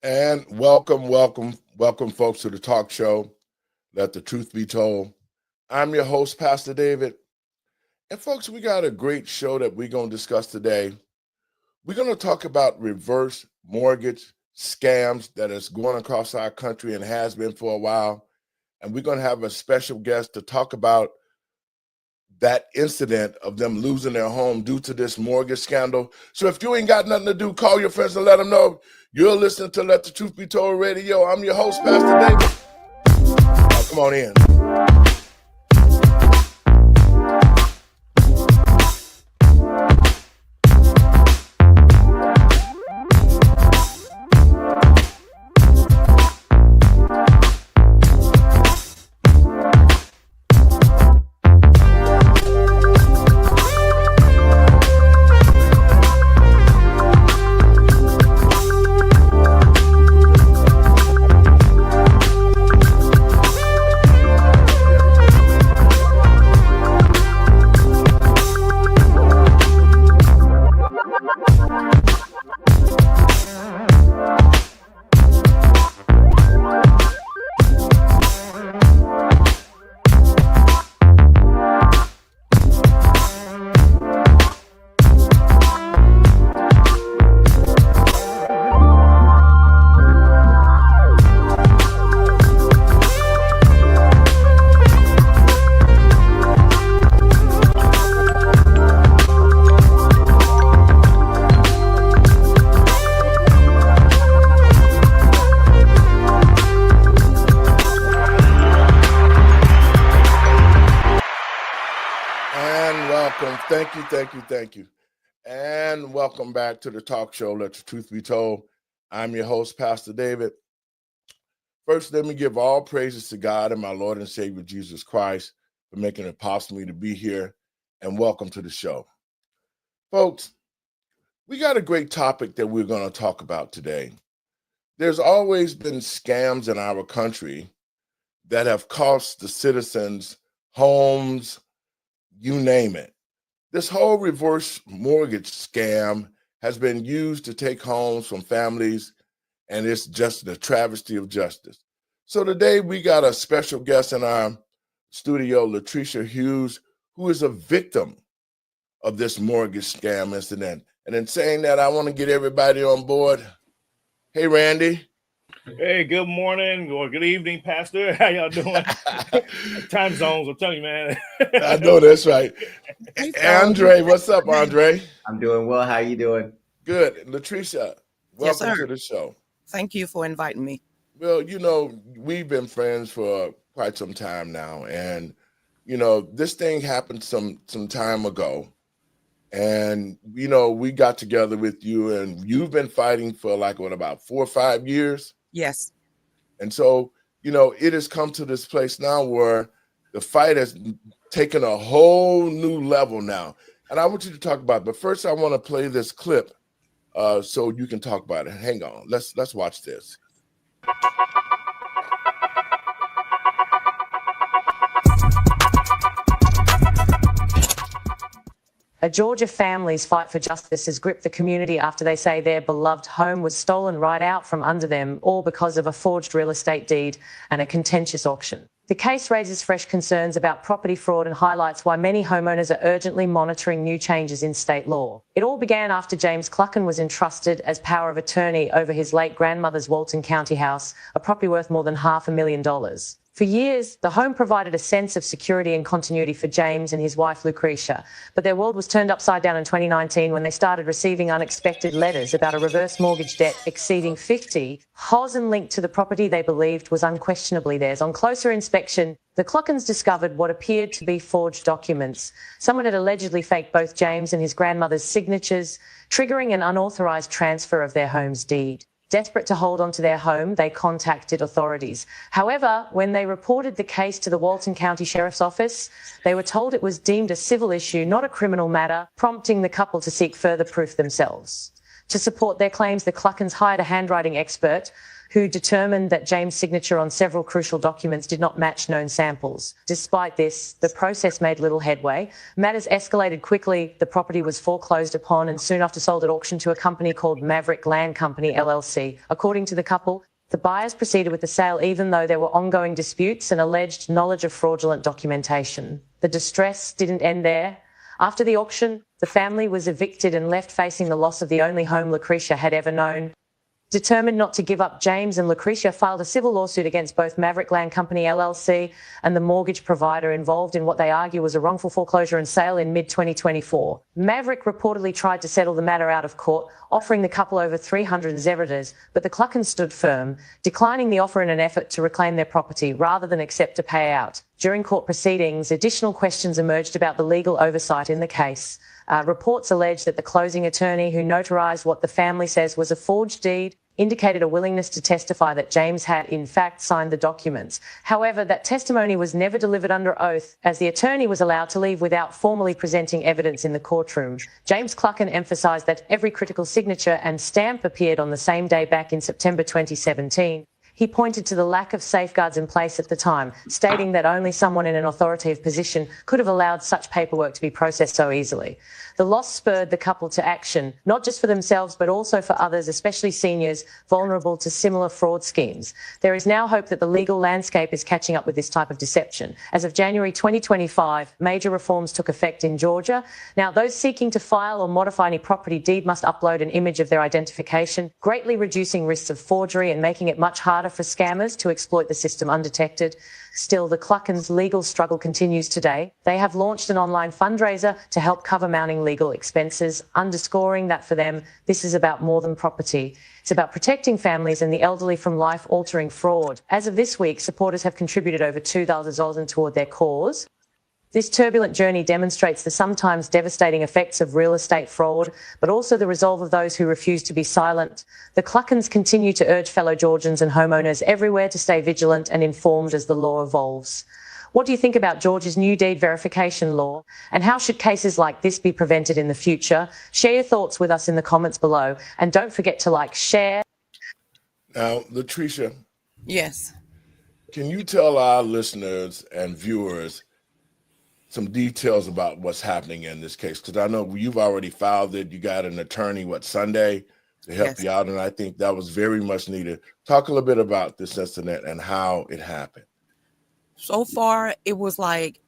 And welcome, folks, to the talk show, Let the Truth Be Told. I'm your host, Pastor David. And, folks, we got a great show that we're going to discuss today. We're going to talk about reverse mortgage scams that is going across our country and has been for a while. And we're going to have a special guest to talk about that incident of them losing their home due to this mortgage scandal. So if you ain't got nothing to do, call your friends and let them know you're listening to Let the Truth Be Told Radio. I'm your host, Pastor David. Now, come on in. Thank you. And welcome back to the talk show, Let the Truth Be Told. I'm your host, Pastor David. First, let me give all praises to God and my Lord and Savior, Jesus Christ, for making it possible for me to be here, and welcome to the show. Folks, we got a great topic that we're going to talk about today. There's always been scams in our country that have cost the citizens homes, you name it. This whole reverse mortgage scam has been used to take homes from families, and it's just a travesty of justice. So today we got a special guest in our studio, Latricia Hughes, who is a victim of this mortgage scam incident. And in saying that, I want to get everybody on board. Hey, Randy. Hey, good morning or good evening, Pastor. How y'all doing? Time zones, I'm telling you, man. I know that's right. Andre, what's up, Andre? I'm doing well. How you doing? Good. Latricia, welcome to the show. Thank you for inviting me. Well, we've been friends for quite some time now. And, this thing happened some time ago. And, we got together with you, and you've been fighting for about 4 or 5 years? Yes. And so, it has come to this place now where the fight has taken a whole new level now. And I want you to talk about it. But first, I want to play this clip so you can talk about it. Hang on. Let's watch this. A Georgia family's fight for justice has gripped the community after they say their beloved home was stolen right out from under them, all because of a forged real estate deed and a contentious auction. The case raises fresh concerns about property fraud and highlights why many homeowners are urgently monitoring new changes in state law. It all began after James Clucken was entrusted as power of attorney over his late grandmother's Walton County house, a property worth more than $500,000. For years, the home provided a sense of security and continuity for James and his wife Lucretia, but their world was turned upside down in 2019 when they started receiving unexpected letters about a reverse mortgage debt exceeding $50,000 linked to the property they believed was unquestionably theirs. On closer inspection, the Cluckens discovered what appeared to be forged documents. Someone had allegedly faked both James and his grandmother's signatures, triggering an unauthorized transfer of their home's deed. Desperate to hold on to their home, they contacted authorities. However, when they reported the case to the Walton County Sheriff's Office, they were told it was deemed a civil issue, not a criminal matter, prompting the couple to seek further proof themselves. To support their claims, the Cluckens hired a handwriting expert who determined that James' signature on several crucial documents did not match known samples. Despite this, the process made little headway. Matters escalated quickly. The property was foreclosed upon and soon after sold at auction to a company called Maverick Land Company, LLC. According to the couple, the buyers proceeded with the sale even though there were ongoing disputes and alleged knowledge of fraudulent documentation. The distress didn't end there. After the auction, the family was evicted and left facing the loss of the only home Lucretia had ever known. Determined not to give up, James and Lucretia filed a civil lawsuit against both Maverick Land Company LLC and the mortgage provider involved in what they argue was a wrongful foreclosure and sale in mid-2024. Maverick reportedly tried to settle the matter out of court, offering the couple over 300 zeverders, but the Cluckens stood firm, declining the offer in an effort to reclaim their property rather than accept a payout. During court proceedings, additional questions emerged about the legal oversight in the case. Reports allege that the closing attorney who notarized what the family says was a forged deed indicated a willingness to testify that James had, in fact, signed the documents. However, that testimony was never delivered under oath, as the attorney was allowed to leave without formally presenting evidence in the courtroom. James Clucken emphasised that every critical signature and stamp appeared on the same day back in September 2017. He pointed to the lack of safeguards in place at the time, stating that only someone in an authoritative position could have allowed such paperwork to be processed so easily. The loss spurred the couple to action, not just for themselves, but also for others, especially seniors vulnerable to similar fraud schemes. There is now hope that the legal landscape is catching up with this type of deception. As of January 2025, major reforms took effect in Georgia. Now, those seeking to file or modify any property deed must upload an image of their identification, greatly reducing risks of forgery and making it much harder for scammers to exploit the system undetected. Still, the Cluckens' legal struggle continues today. They have launched an online fundraiser to help cover mounting legal expenses, underscoring that for them, this is about more than property. It's about protecting families and the elderly from life-altering fraud. As of this week, supporters have contributed over $2,000 toward their cause. This turbulent journey demonstrates the sometimes devastating effects of real estate fraud, but also the resolve of those who refuse to be silent. The Cluckens continue to urge fellow Georgians and homeowners everywhere to stay vigilant and informed as the law evolves. What do you think about Georgia's new deed verification law, and how should cases like this be prevented in the future? Share your thoughts with us in the comments below, and don't forget to like, share. Now, Latricia. Yes. Can you tell our listeners and viewers some details about what's happening in this case? Because I know you've already filed it. You got an attorney, Sunday, to help you out, and I think that was very much needed. Talk a little bit about this incident and how it happened. So far, it was like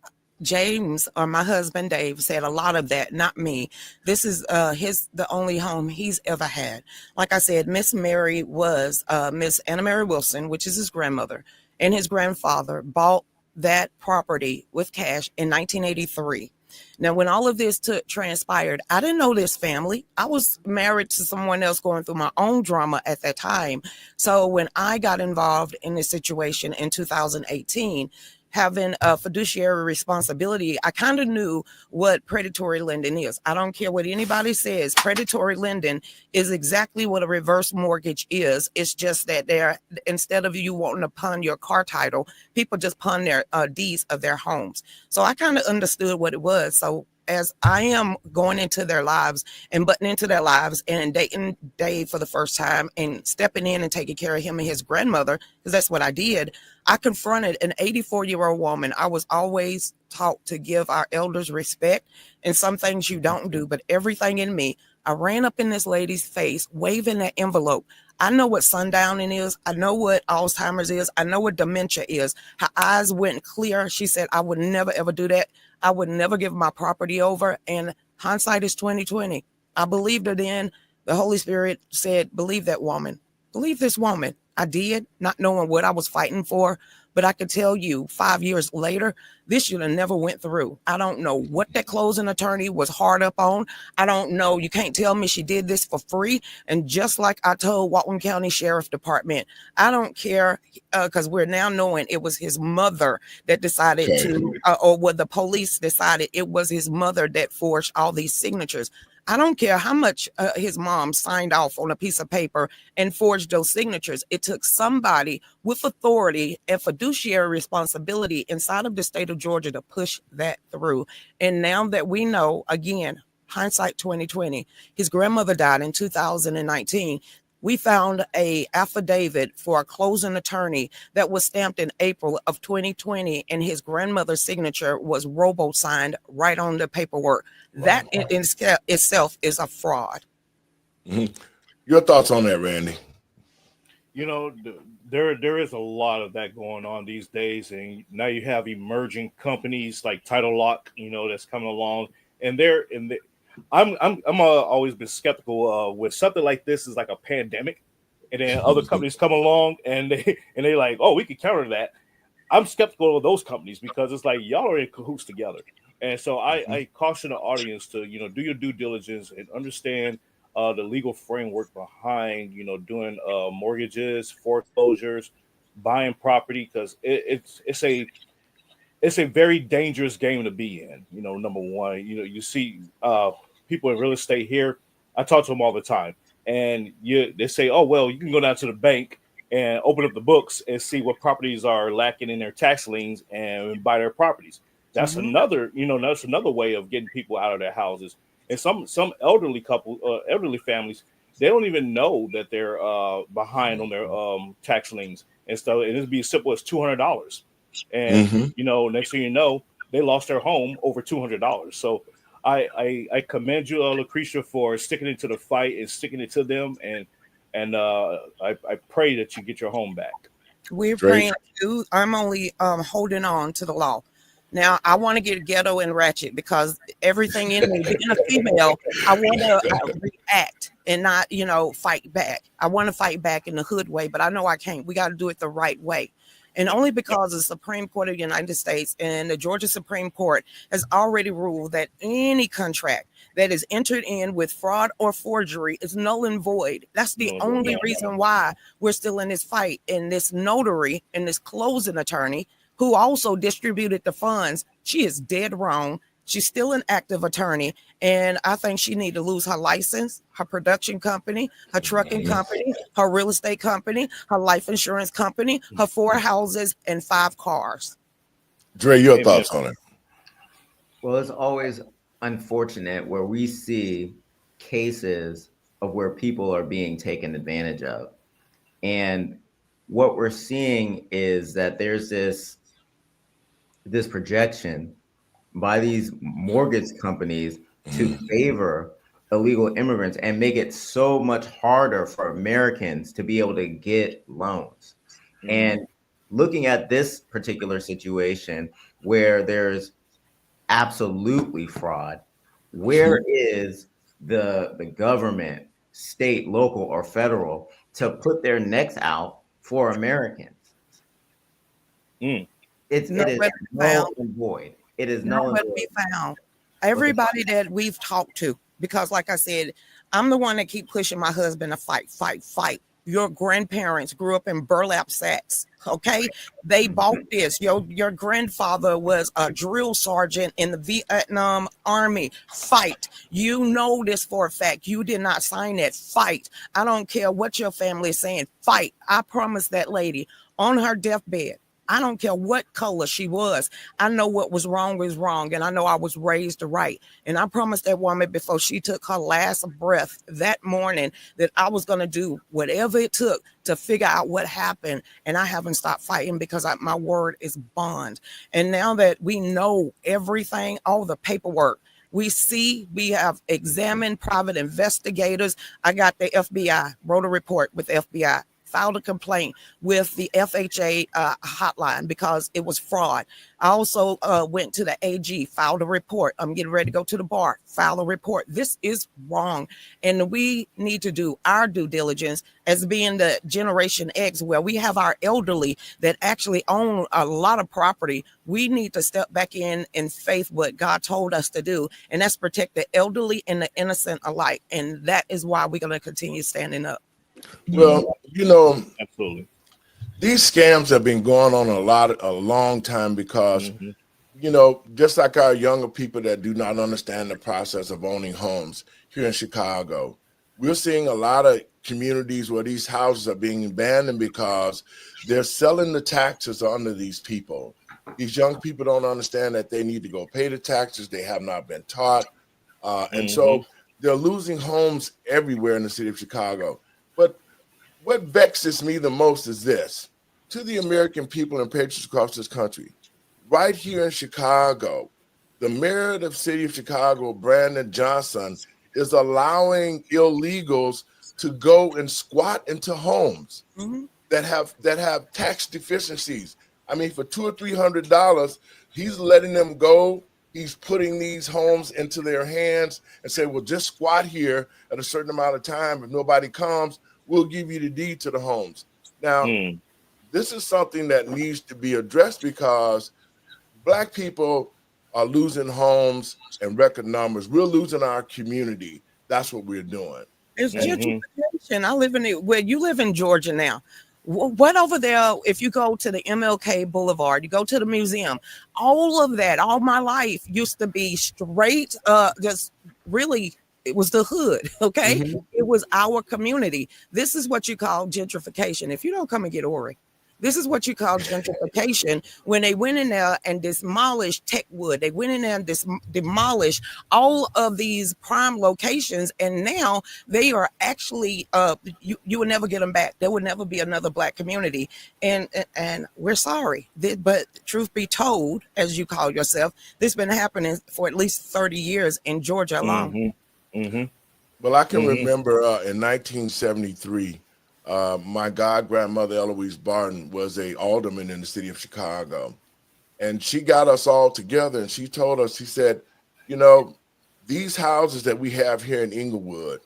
James, or my husband Dave, said a lot of that, not me. This is the only home he's ever had. Like I said, Miss Mary was Miss Anna Mary Wilson, which is his grandmother, and his grandfather bought that property with cash in 1983. Now, when all of this transpired, I didn't know this family. I was married to someone else going through my own drama at that time. So when I got involved in this situation in 2018, having a fiduciary responsibility, I kind of knew what predatory lending is. I don't care what anybody says. Predatory lending is exactly what a reverse mortgage is. It's just that instead of you wanting to pawn your car title, people just pawn their deeds of their homes. So I kind of understood what it was. So as I am going into their lives and butting into their lives and dating Dave for the first time and stepping in and taking care of him and his grandmother, because that's what I did, I confronted an 84-year-old woman. I was always taught to give our elders respect, and some things you don't do, but everything in me, I ran up in this lady's face, waving that envelope. I know what sundowning is. I know what Alzheimer's is. I know what dementia is. Her eyes went clear. She said, I would never, ever do that. I would never give my property over. And hindsight is 20/20. I believed her then. The Holy Spirit said, believe that woman. Believe this woman. I did, not knowing what I was fighting for. But I could tell you 5 years later, this should have never went through. I don't know what that closing attorney was hard up on. I don't know. You can't tell me she did this for free. And just like I told Walton County Sheriff Department, I don't care, because we're now knowing it was his mother that decided or what the police decided it was his mother that forged all these signatures. I don't care how much his mom signed off on a piece of paper and forged those signatures. It took somebody with authority and fiduciary responsibility inside of the state of Georgia to push that through. And now that we know, again, hindsight 20/20, his grandmother died in 2019. We found a affidavit for a closing attorney that was stamped in April of 2020, and his grandmother's signature was robo-signed right on the paperwork. That in itself is a fraud. Mm-hmm. Your thoughts on that, Randy? There is a lot of that going on these days, and now you have emerging companies like Title Lock, that's coming along, and I'm always been skeptical with something like this is like a pandemic, and then other companies come along and they like, oh, we can counter that. I'm skeptical of those companies because it's like y'all are in cahoots together, and so I caution the audience to do your due diligence and understand the legal framework behind doing mortgages, foreclosures, buying property, because it's a very dangerous game to be in. Number one, you see people in real estate here. I talk to them all the time, and they say, oh well, you can go down to the bank and open up the books and see what properties are lacking in their tax liens and buy their properties. That's that's another way of getting people out of their houses. And some elderly families, they don't even know that they're behind on their tax liens and stuff. And it'd be as simple as $200. And next thing you know, they lost their home over $200. So I commend you, Lucretia, for sticking into the fight and sticking it to them, and I pray that you get your home back. We're praying too. I'm only holding on to the law. Now I want to get ghetto and ratchet because everything in me, being a female, I want to react and not, fight back. I want to fight back in the hood way, but I know I can't. We got to do it the right way. And only because the Supreme Court of the United States and the Georgia Supreme Court has already ruled that any contract that is entered in with fraud or forgery is null and void. That's the only reason why we're still in this fight. And this notary and this closing attorney who also distributed the funds, she is dead wrong. She's still an active attorney, and I think she need to lose her license, her production company, her trucking company, her real estate company, her life insurance company, her 4 houses, and 5 cars. Dre, your thoughts on it? Well, it's always unfortunate where we see cases of where people are being taken advantage of. And what we're seeing is that there's this projection by these mortgage companies to favor illegal immigrants and make it so much harder for Americans to be able to get loans. And looking at this particular situation where there's absolutely fraud, where is the government, state, local, or federal, to put their necks out for Americans? It is null and void. It is nowhere to be found. Everybody that we've talked to, because like I said, I'm the one that keep pushing my husband to fight. Your grandparents grew up in burlap sacks. Okay, they bought this. Your grandfather was a drill sergeant in the Vietnam Army. Fight. You know this for a fact. You did not sign that. Fight. I don't care what your family is saying. Fight. I promised that lady on her deathbed. I don't care what color she was. I know what was wrong, and I know I was raised right. And I promised that woman before she took her last breath that morning that I was going to do whatever it took to figure out what happened. And I haven't stopped fighting because my word is bond. And now that we know everything, all the paperwork, we have examined private investigators. I got the FBI, wrote a report with FBI. Filed a complaint with the FHA hotline because it was fraud. I also went to the AG, filed a report. I'm getting ready to go to the bar, file a report. This is wrong. And we need to do our due diligence as being the Generation X, where we have our elderly that actually own a lot of property. We need to step back in faith what God told us to do, and that's protect the elderly and the innocent alike. And that is why we're going to continue standing up. Well, absolutely. These scams have been going on a long time because, just like our younger people that do not understand the process of owning homes here in Chicago, we're seeing a lot of communities where these houses are being abandoned because they're selling the taxes onto these people. These young people don't understand that they need to go pay the taxes. They have not been taught. And so they're losing homes everywhere in the city of Chicago. But what vexes me the most is this: to the American people and patriots across this country, right here in Chicago, the mayor of the city of Chicago, Brandon Johnson, is allowing illegals to go and squat into homes that have tax deficiencies. I mean, for $200 or $300, he's letting them go. He's putting these homes into their hands and say, well, just squat here at a certain amount of time. If nobody comes, we'll give you the deed to the homes. Now, this is something that needs to be addressed because Black people are losing homes in record numbers. We're losing our community. That's what we're doing. It's gentrification. I live in it. Where you live in Georgia now. What over there, if you go to the MLK Boulevard, you go to the museum, all of that, all my life used to be straight, just really, it was the hood, okay? It was our community. This is what you call gentrification. If you don't come and get Ori, this is what you call gentrification. When they went in there and demolished Techwood, they went in there and demolished all of these prime locations, and now they are actually you will never get them back. There will never be another Black community, and we're sorry, but truth be told, as you call yourself, this has been happening for at least 30 years in Georgia alone. Well, I can remember in 1973. My god-grandmother, Eloise Barton, was a alderman in the city of Chicago. And she got us all together and she told us, she said, you know, these houses that we have here in Inglewood,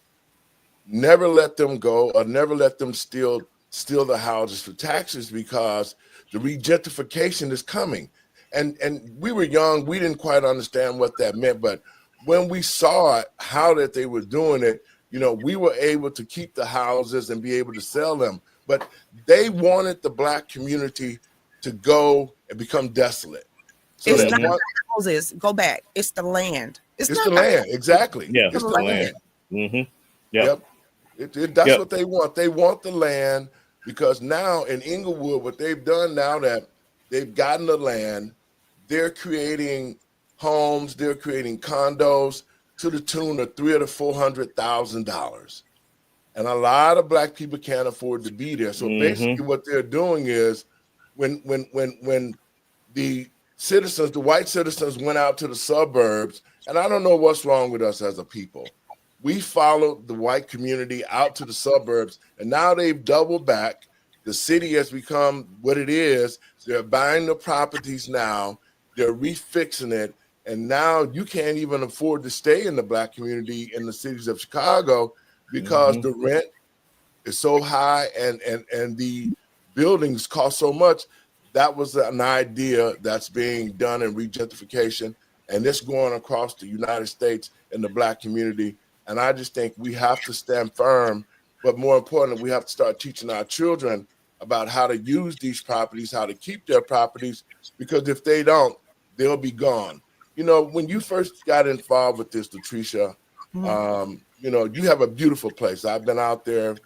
never let them go or never let them steal the houses for taxes because the regentrification is coming. And we were young, we didn't quite understand what that meant, but when we saw how that they were doing it, you know, we were able to keep the houses and be able to sell them. But they wanted the Black community to go and become desolate. So it's not the houses. Go back. It's the land. It's the land. Exactly. Yeah. It's the land. Yep. That's what they want. They want the land because now in Inglewood, what they've done now that they've gotten the land, they're creating homes, they're creating condos to the tune of $300,000 to $400,000, and a lot of Black people can't afford to be there. So basically, what they're doing is, when the citizens, the white citizens, went out to the suburbs, and I don't know what's wrong with us as a people. We followed the white community out to the suburbs, and now they've doubled back. The city has become what it is. They're buying the properties now. They're refixing it. And now you can't even afford to stay in the Black community in the cities of Chicago because the rent is so high and the buildings cost so much. That was an idea that's being done in regentrification, and it's going across the United States in the Black community. And I just think we have to stand firm, but more importantly, we have to start teaching our children about how to use these properties, how to keep their properties, because if they don't, they'll be gone. You know, when you first got involved with this, Latricia, you know, you have a beautiful place. I've been out there.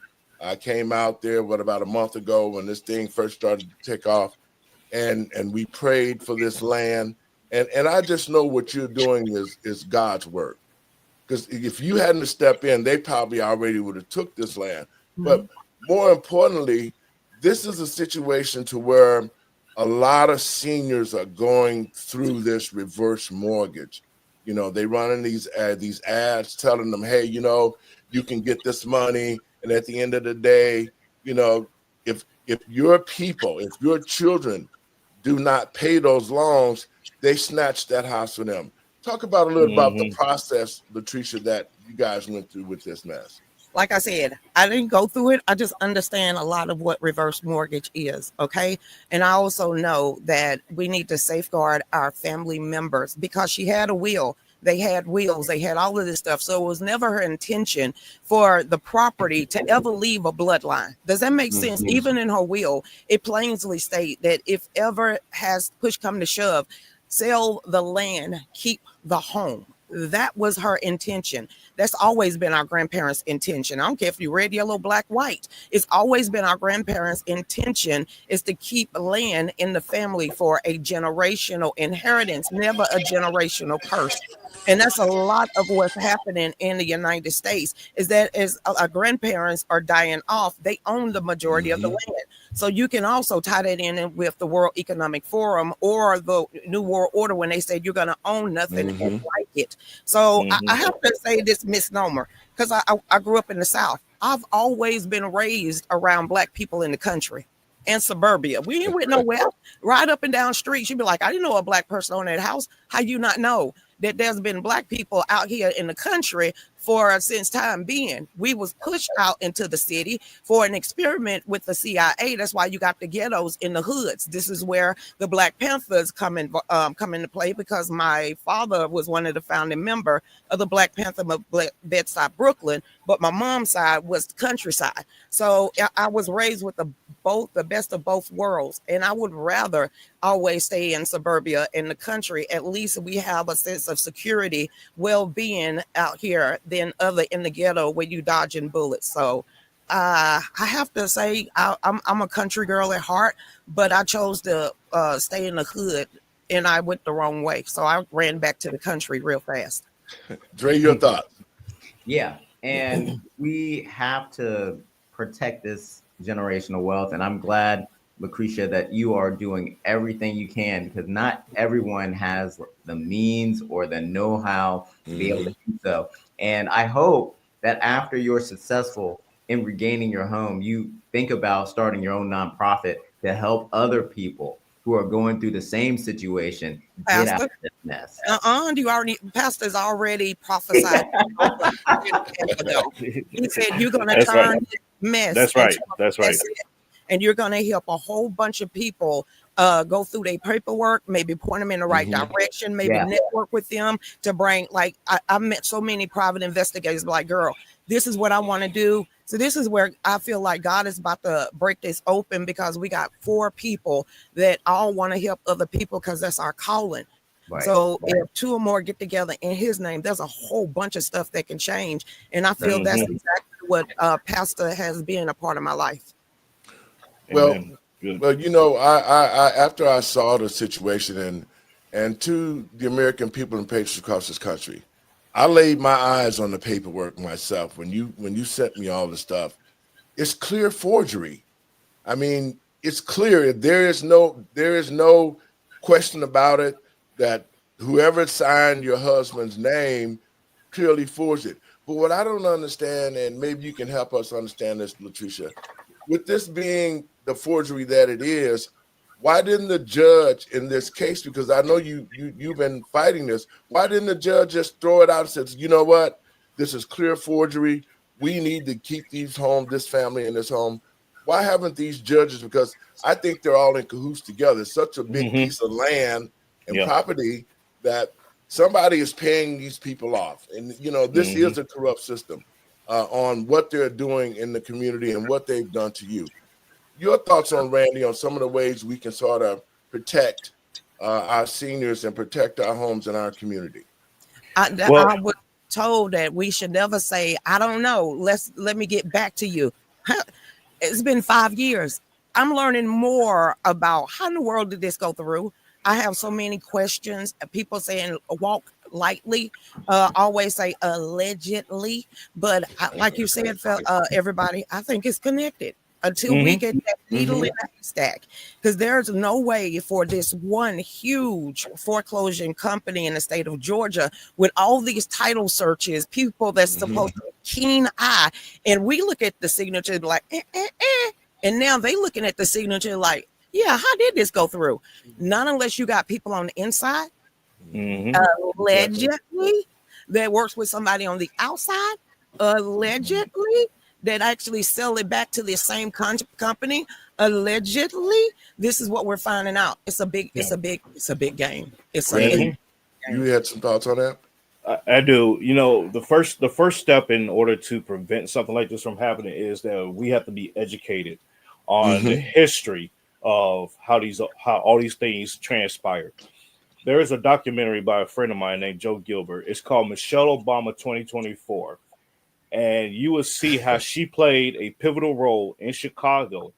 I came out there, about a month ago when this thing first started to take off, and we prayed for this land. And I just know what you're doing is God's work. Because if you hadn't stepped in, they probably already would have took this land. But more importantly, this is a situation to where a lot of seniors are going through this reverse mortgage. You know, they running these ads telling them, hey, you know, you can get this money. And at the end of the day, you know, if your people, if your children do not pay those loans, they snatch that house from them. Talk about a little about the process, Latricia, that you guys went through with this mess. Like I said, I didn't go through it. I just understand a lot of what reverse mortgage is, okay? And I also know that we need to safeguard our family members because she had a will. They had wills. They had all of this stuff. So it was never her intention for the property to ever leave a bloodline. Does that make sense? Even in her will, it plainly states that if ever has push come to shove, sell the land, keep the home. That was her intention. That's always been our grandparents' intention. I don't care if you're red, yellow, black, white. It's always been our grandparents' intention is to keep land in the family for a generational inheritance, never a generational curse. And that's a lot of what's happening in the United States is that as our grandparents are dying off, they own the majority of the land. So you can also tie that in with the World Economic Forum or the New World Order when they said you're going to own nothing and like it. So I have to say this misnomer because I grew up in the South. I've always been raised around Black people in the country and suburbia. We ain't went nowhere. Right up and down streets, you'd be like, I didn't know a Black person on that house. How you not know that there's been Black people out here in the country for since time being? We was pushed out into the city for an experiment with the CIA. That's why you got the ghettos in the hoods. This is where the Black Panthers come into play, because my father was one of the founding member of the Black Panther of Bedside, Brooklyn, but my mom's side was the countryside. So I was raised with the best of both worlds, and I would rather always stay in suburbia in the country. At least we have a sense of security, well-being out here than other in the ghetto where you dodging bullets. So I have to say I'm a country girl at heart, but I chose to stay in the hood, and I went the wrong way. So I ran back to the country real fast. Dre, your thoughts? Yeah, and we have to protect this generational wealth, and I'm glad, Lucretia, that you are doing everything you can, because not everyone has the means or the know-how to be able to do so. And I hope that after you're successful in regaining your home, you think about starting your own nonprofit to help other people who are going through the same situation get out of this mess. Pastor's already prophesied. He said you're going to turn this mess. That's right. That's right. And you're going to help a whole bunch of people go through their paperwork, maybe point them in the right direction, maybe network with them to bring, like, I met so many private investigators like, girl, this is what I want to do. So this is where I feel like God is about to break this open, because we got 4 people that all want to help other people because that's our calling. So if 2 or more get together in his name, there's a whole bunch of stuff that can change. And I feel that's exactly what Pastor has been a part of my life. Well, you know, I after I saw the situation and to the American people and patriots across this country, I laid my eyes on the paperwork myself. When you sent me all the stuff, it's clear forgery. I mean, it's clear. There is no question about it that whoever signed your husband's name clearly forged it. But what I don't understand, and maybe you can help us understand this, Latricia, with this being the forgery that it is, why didn't the judge in this case, because I know you've been fighting this, why didn't the judge just throw it out and say, you know what, this is clear forgery. We need to keep this family in this home. Why haven't these judges, because I think they're all in cahoots together. It's such a big piece of land and property that somebody is paying these people off. And, you know, this is a corrupt system on what they're doing in the community and what they've done to you. Your thoughts on, Randy, on some of the ways we can sort of protect our seniors and protect our homes and our community? I was told that we should never say, I don't know, let me get back to you. It's been 5 years. I'm learning more about how in the world did this go through. I have so many questions. People saying walk lightly, always say allegedly, but like you said, everybody, I think it's connected until we get that needle in the haystack, because there's no way for this one huge foreclosure company in the state of Georgia with all these title searches, people that's supposed to have keen eye, and we look at the signature like, and now they looking at the signature like, yeah, how did this go through? Not unless you got people on the inside, allegedly, that works with somebody on the outside, allegedly, that actually sell it back to the same company, allegedly. This is what we're finding out. It's a big game. You had some thoughts on that? I do. You know, the first step in order to prevent something like this from happening is that we have to be educated on the history of how all these things transpired. There is a documentary by a friend of mine named Joe Gilbert. It's called Michelle Obama 2024. And you will see how she played a pivotal role in Chicago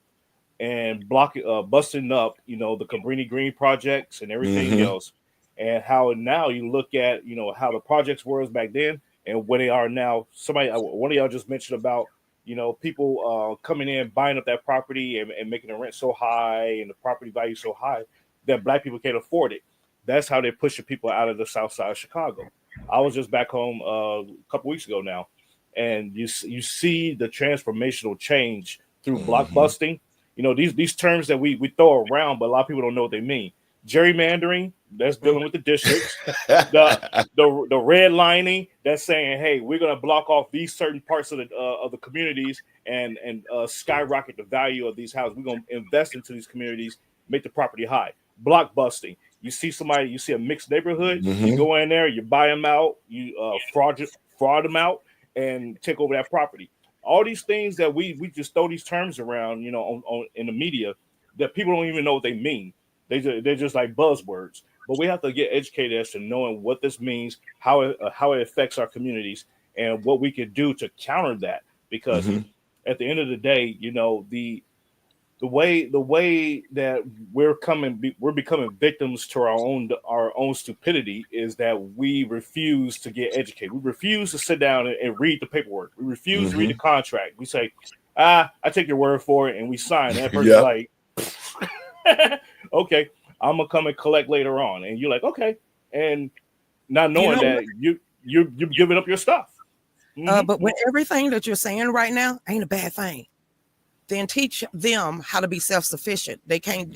and busting up, you know, the Cabrini Green projects and everything else. and how now you look at, you know, how the projects were back then and where they are now. One of y'all just mentioned about, you know, people coming in, buying up that property and making the rent so high and the property value so high that black people can't afford it. That's how they're pushing people out of the south side of Chicago. I was just back home a couple weeks ago now, and you see the transformational change through blockbusting. You know, these terms that we throw around, but a lot of people don't know what they mean. Gerrymandering, that's dealing with the districts. the redlining, that's saying, hey, we're going to block off these certain parts of the communities and skyrocket the value of these houses. We're going to invest into these communities, make the property high. Blockbusting, you see a mixed neighborhood, you go in there, you buy them out, you fraud them out, and take over that property. All these things that we just throw these terms around, you know, on in the media that people don't even know what they mean. They're just like buzzwords. But we have to get educated as to knowing what this means, how it affects our communities, and what we can do to counter that. Because at the end of the day, you know, the way that we're becoming victims to our own stupidity is that we refuse to get educated. We refuse to sit down and read the paperwork. We refuse to read the contract. We say, I take your word for it, and we sign. And that person's like, okay, I'm gonna come and collect later on. And you're like, okay, and not knowing that you're giving up your stuff. But with everything that you're saying right now, ain't a bad thing. Then teach them how to be self-sufficient. They can't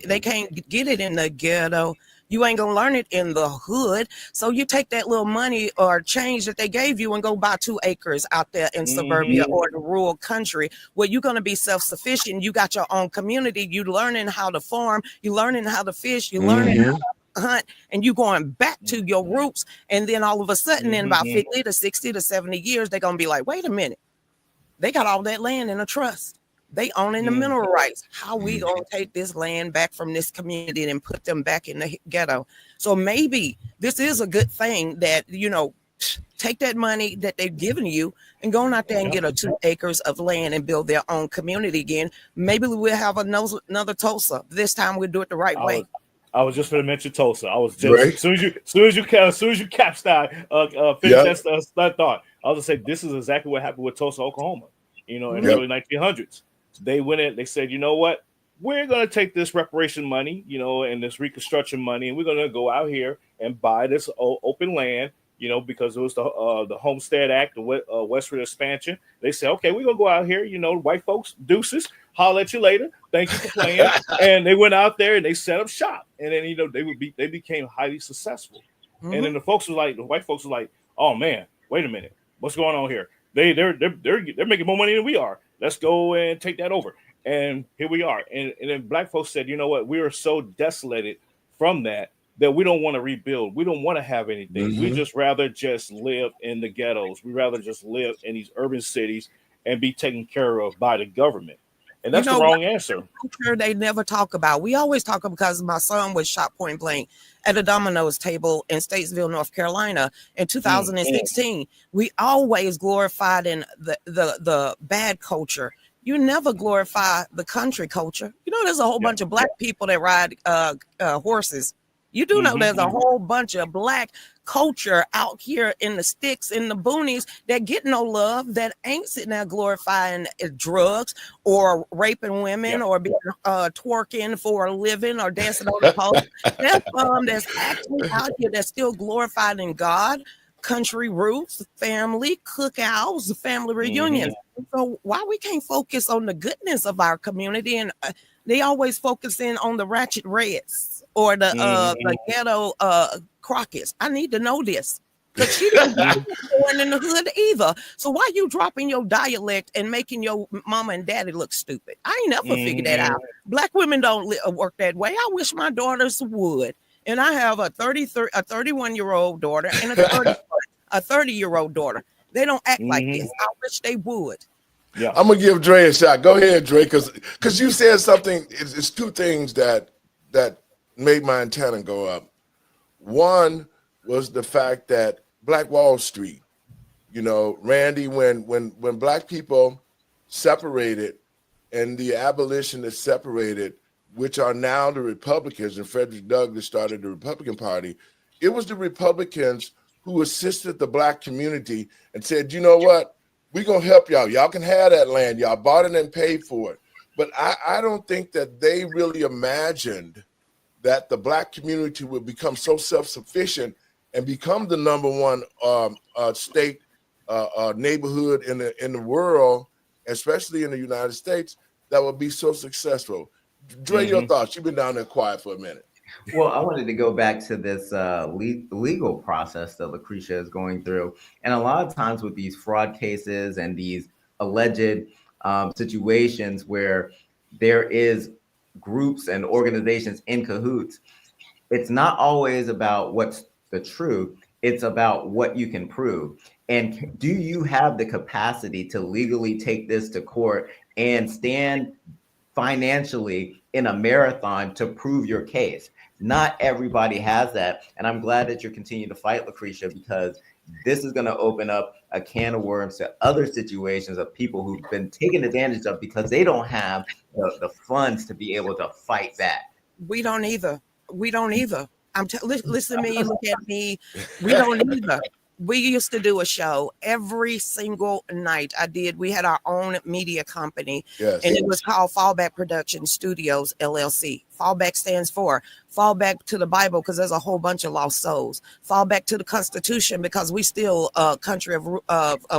get it in the ghetto. You ain't gonna learn it in the hood. So you take that little money or change that they gave you and go buy 2 acres out there in suburbia or the rural country where you're gonna be self-sufficient. You got your own community. You learning how to farm. You learning how to fish. You learning how to hunt, and you going back to your roots. And then all of a sudden, in about 50 to 60 to 70 years, they're gonna be like, wait a minute, they got all that land in a trust. They owning the mineral rights. How we gonna take this land back from this community and put them back in the ghetto? So maybe this is a good thing that, you know, take that money that they've given you and go out there and get 2 acres of land and build their own community again. Maybe we'll have another Tulsa. This time we'll do it the right way. I was just going to mention Tulsa. I was just as soon as you capsed that, finish that thought. I was going to say this is exactly what happened with Tulsa, Oklahoma. You know, in the early 1900s. They went in, they said, you know what? We're going to take this reparation money, you know, and this reconstruction money, and we're going to go out here and buy this open land, you know, because it was the Homestead Act, the westward expansion. They said, okay, we're going to go out here, you know, white folks, deuces, holler at you later. Thank you for playing. And they went out there and they set up shop. And then, you know, they became highly successful. And then the white folks were like, oh man, wait a minute. What's going on here? They're making more money than we are. Let's go and take that over. And here we are. And then black folks said, you know what? We are so desolated from that we don't want to rebuild. We don't want to have anything. We just rather just live in the ghettos. We rather just live in these urban cities and be taken care of by the government. And that's the wrong answer. They never talk about. We always talk about, because my son was shot point blank at a Domino's table in Statesville, North Carolina in 2016. We always glorified in the bad culture. You never glorify the country culture. You know, there's a whole bunch of black people that ride horses. You do know there's a whole bunch of black culture out here in the sticks, in the boonies, that get no love, that ain't sitting there glorifying drugs or raping women or being twerking for a living or dancing on the pole. That's actually out here that's still glorified in God, country roots, family cookouts, family reunions. So why we can't focus on the goodness of our community? And they always focus in on the ratchet reds or the ghetto Crockett's. I need to know this, because she didn't born in the hood either. So why you dropping your dialect and making your mama and daddy look stupid? I ain't never figured that out. Black women don't work that way. I wish my daughters would. And I have a 31-year-old daughter and a 30-year-old daughter. They don't act like this. I wish they would. Yeah, I'm gonna give Dre a shot. Go ahead, Dre, because you said something. It's 2 things that made my antenna go up. One was the fact that Black Wall Street, you know, Randy, when black people separated and the abolitionists separated, which are now the Republicans, and Frederick Douglass started the Republican Party, It was the Republicans who assisted the black community and said, you know what, we're going to help y'all. Y'all can have that land. Y'all bought it and paid for it. But I don't think that they really imagined that the black community would become so self-sufficient and become the number one state neighborhood in the world, especially in the United States, that would be so successful. Dre, your thoughts? You've been down there quiet for a minute. Well, I wanted to go back to this legal process that Lucretia is going through. And a lot of times with these fraud cases and these alleged situations where there is groups and organizations in cahoots, it's not always about what's the truth. It's about what you can prove. And do you have the capacity to legally take this to court and stand financially in a marathon to prove your case? Not everybody has that. And I'm glad that you're continuing to fight, Lucretia, because this is going to open up a can of worms to other situations of people who've been taken advantage of because they don't have the funds to be able to fight back. We don't either. Listen to me, look at me. We don't either. We used to do a show every single night. We had our own media company, and it was called Fallback Production Studios, LLC. Fallback stands for fall back to the Bible because there's a whole bunch of lost souls. Fall back to the Constitution because we still a country of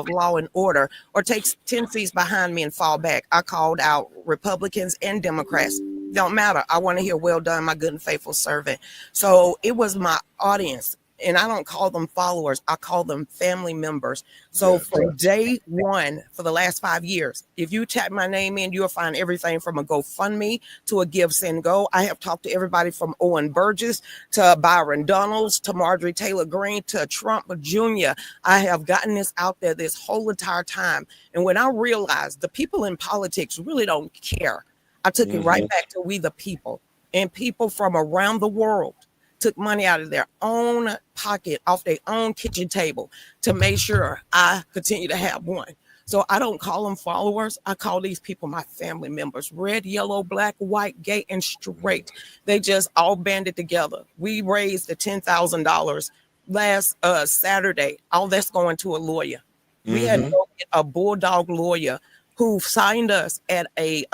law and order. Or take 10 seats behind me and fall back. I called out Republicans and Democrats. Don't matter. I want to hear, well done, my good and faithful servant. So it was my audience. And I don't call them followers. I call them family members. So from day one, for the last 5 years, if you tap my name in, you'll find everything from a GoFundMe to a Give, Send, Go. I have talked to everybody from Owen Burgess to Byron Donalds to Marjorie Taylor Greene to Trump Jr. I have gotten this out there this whole entire time. And when I realized the people in politics really don't care, I took it right back to we the people, and people from around the world took money out of their own pocket, off their own kitchen table to make sure I continue to have one. So I don't call them followers. I call these people my family members, red, yellow, black, white, gay, and straight. They just all banded together. We raised the $10,000 last Saturday. All that's going to a lawyer. We had to go get a bulldog lawyer who signed us at a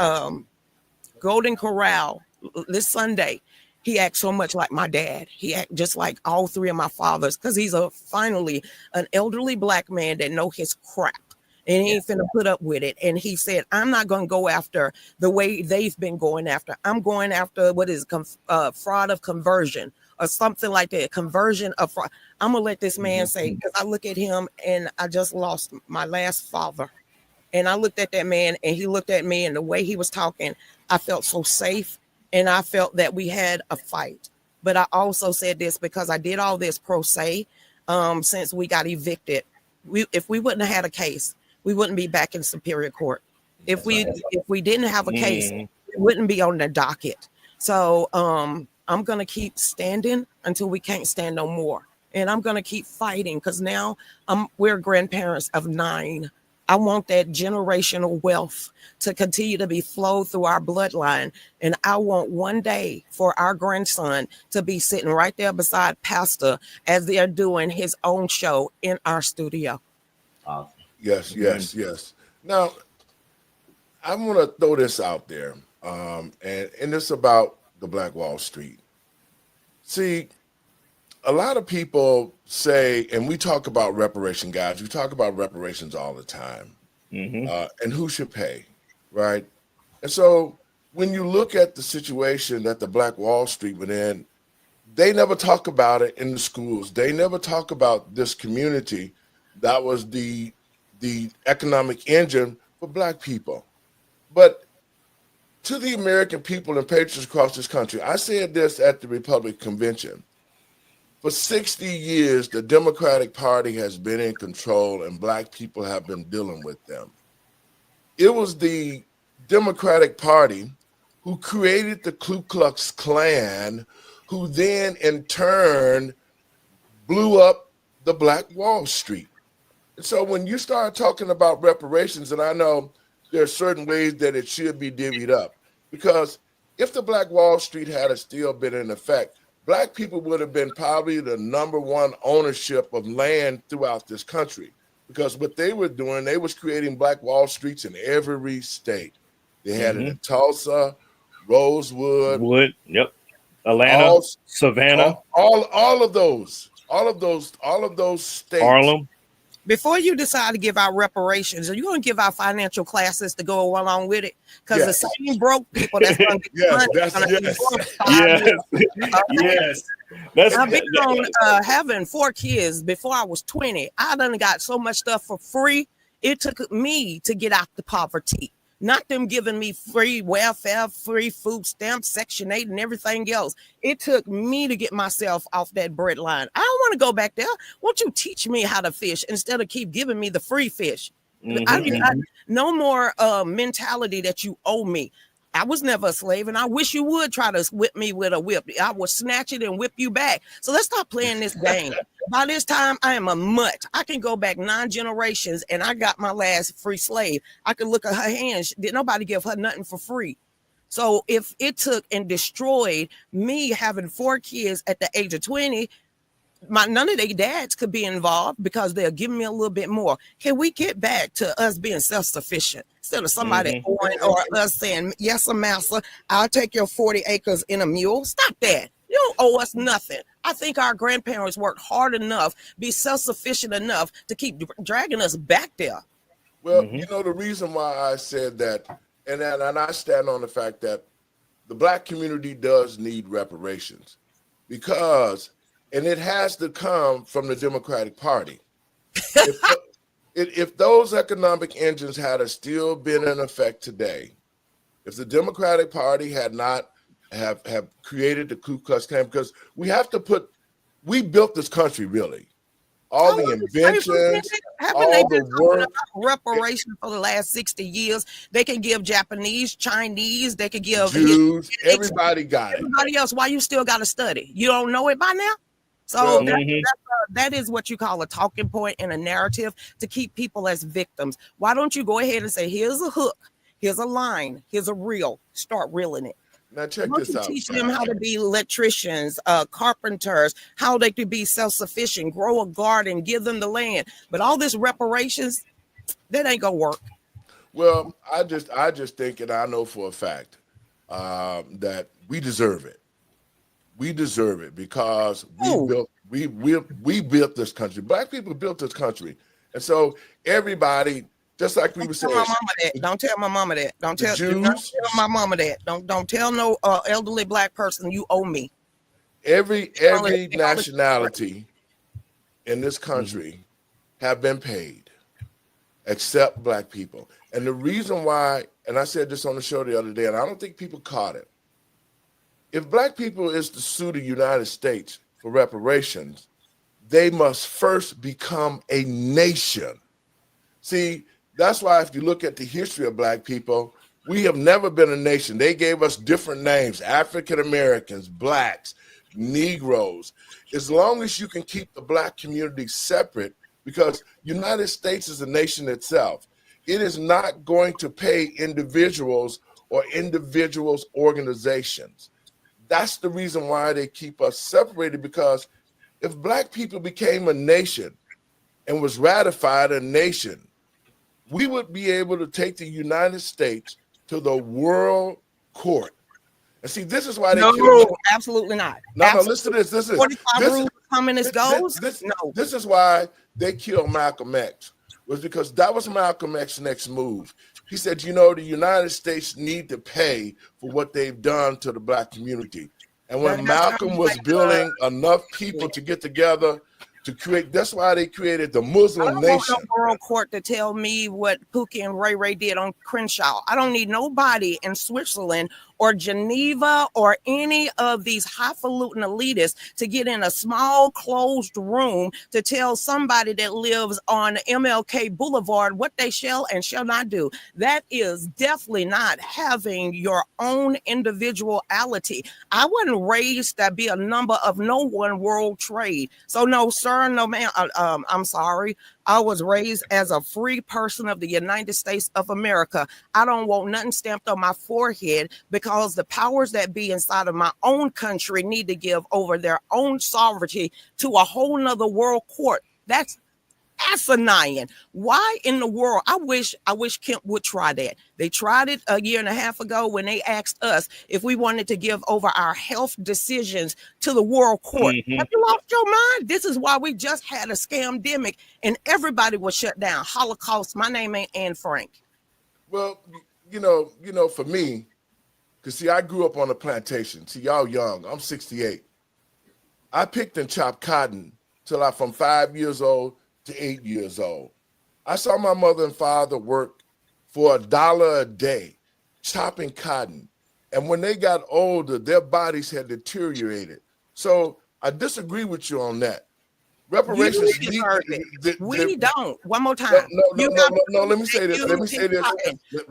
Golden Corral this Sunday. He acts so much like my dad. He acts just like all three of my fathers because he's finally an elderly black man that know his crap. And he ain't finna put up with it. And he said, I'm not going to go after the way they've been going after. I'm going after what is fraud of conversion or something like that. Conversion of fraud. I'm going to let this man say, because I look at him and I just lost my last father. And I looked at that man and he looked at me, and the way he was talking, I felt so safe. And I felt that we had a fight. But I also said this because I did all this pro se since we got evicted. If we wouldn't have had a case, we wouldn't be back in Superior Court. If we didn't have a case, it wouldn't be on the docket. So I'm going to keep standing until we can't stand no more. And I'm going to keep fighting because now we're grandparents of 9. I want that generational wealth to continue to be flowed through our bloodline. And I want one day for our grandson to be sitting right there beside Pastor as they're doing his own show in our studio. Awesome. Yes. Now, I want to throw this out there, and it's about the Black Wall Street. See, a lot of people say, and we talk about reparation, guys. We talk about reparations all the time, and who should pay, right? And so when you look at the situation that the Black Wall Street went in, they never talk about it in the schools. They never talk about this community that was the economic engine for Black people. But to the American people and patriots across this country, I said this at the Republican Convention. For 60 years, the Democratic Party has been in control and Black people have been dealing with them. It was the Democratic Party who created the Ku Klux Klan, who then in turn blew up the Black Wall Street. And so when you start talking about reparations, and I know there are certain ways that it should be divvied up, because if the Black Wall Street had still been in effect, Black people would have been probably the #1 ownership of land throughout this country, because what they were doing, they was creating Black Wall Streets in every state. They had it in Tulsa, Rosewood, Wood, yep, Atlanta, all, Savannah, all of those states. Harlem. Before you decide to give out reparations, are you going to give out financial classes to go along with it? Because the same broke people that's going to get money. Yes. I've been on having 4 kids. Before I was 20, I done got so much stuff for free. It took me to get out the poverty. Not them giving me free welfare, free food stamps, Section 8 and everything else. It took me to get myself off that bread line. I don't want to go back there. Won't you teach me how to fish instead of keep giving me the free fish? No more mentality that you owe me. I was never a slave, and I wish you would try to whip me with a whip. I will snatch it and whip you back. So let's stop playing this game. By this time, I am a mutt. I can go back 9 generations, and I got my last free slave. I could look at her hands. Did nobody give her nothing for free? So if it took and destroyed me having 4 kids at the age of 20, none of their dads could be involved because they're giving me a little bit more. Can we get back to us being self-sufficient instead of somebody owing or us saying, yes, massa, I'll take your 40 acres in a mule? Stop that. You don't owe us nothing. I think our grandparents worked hard enough, be self-sufficient enough to keep dragging us back there. Well, you know, the reason why I said that, and I stand on the fact that the Black community does need reparations, because and it has to come from the Democratic Party. If those economic engines had still been in effect today, if the Democratic Party had not have created the Ku Klux Klan, because we built this country, really. All the inventions, all the work. Reparation for the last 60 years. They can give Japanese, Chinese, they could give Jews, everybody got it. Everybody else, why you still got to study? You don't know it by now? So that is what you call a talking point and a narrative to keep people as victims. Why don't you go ahead and say, here's a hook, here's a line, here's a reel, start reeling it. Now check this out. Teach them how to be electricians, carpenters, how they could be self-sufficient, grow a garden, give them the land. But all this reparations, that ain't gonna work. Well, I just think, and I know for a fact that we deserve it. We deserve it because we built this country. Black people built this country, and so everybody, just like we were saying, don't tell my mama that. Don't tell my mama that. Don't tell no elderly Black person you owe me. Every nationality in this country have been paid, except Black people. And the reason why, and I said this on the show the other day, and I don't think people caught it. If Black people is to sue the United States for reparations, they must first become a nation. See, that's why if you look at the history of Black people, we have never been a nation. They gave us different names: African Americans, Blacks, Negroes. As long as you can keep the Black community separate, because United States is a nation itself, it is not going to pay individuals or individuals' organizations. That's the reason why they keep us separated, because if Black people became a nation and was ratified a nation, we would be able to take the United States to the World Court. And see, this is why they absolutely not. No, listen to this. This is why they killed Malcolm X, was because that was Malcolm X's next move. He said, you know, the United States need to pay for what they've done to the Black community. And when Malcolm was building enough people to get together to create, that's why they created the Muslim nation. I don't want no world court to tell me what Pookie and Ray Ray did on Crenshaw. I don't need nobody in Switzerland or Geneva or any of these highfalutin elitists to get in a small closed room to tell somebody that lives on MLK Boulevard what they shall and shall not do. That is definitely not having your own individuality. I wasn't raised to be a number of no one world trade. So no, sir, no ma'am. I'm sorry. I was raised as a free person of the United States of America. I don't want nothing stamped on my forehead because the powers that be inside of my own country need to give over their own sovereignty to a whole nother world court. That's asinine. Why in the world? I wish Kemp would try that. They tried it a year and a half ago when they asked us if we wanted to give over our health decisions to the world court. Have you lost your mind? This is why we just had a scamdemic and everybody was shut down. Holocaust. My name ain't Anne Frank. Well, for me, because see, I grew up on a plantation. See, y'all young. I'm 68. I picked and chopped cotton till I'm from 5 years old to 8 years old. I saw my mother and father work for $1 a day, chopping cotton. And when they got older, their bodies had deteriorated. So I disagree with you on that. Reparations. We don't. One more time. No. Let me say this.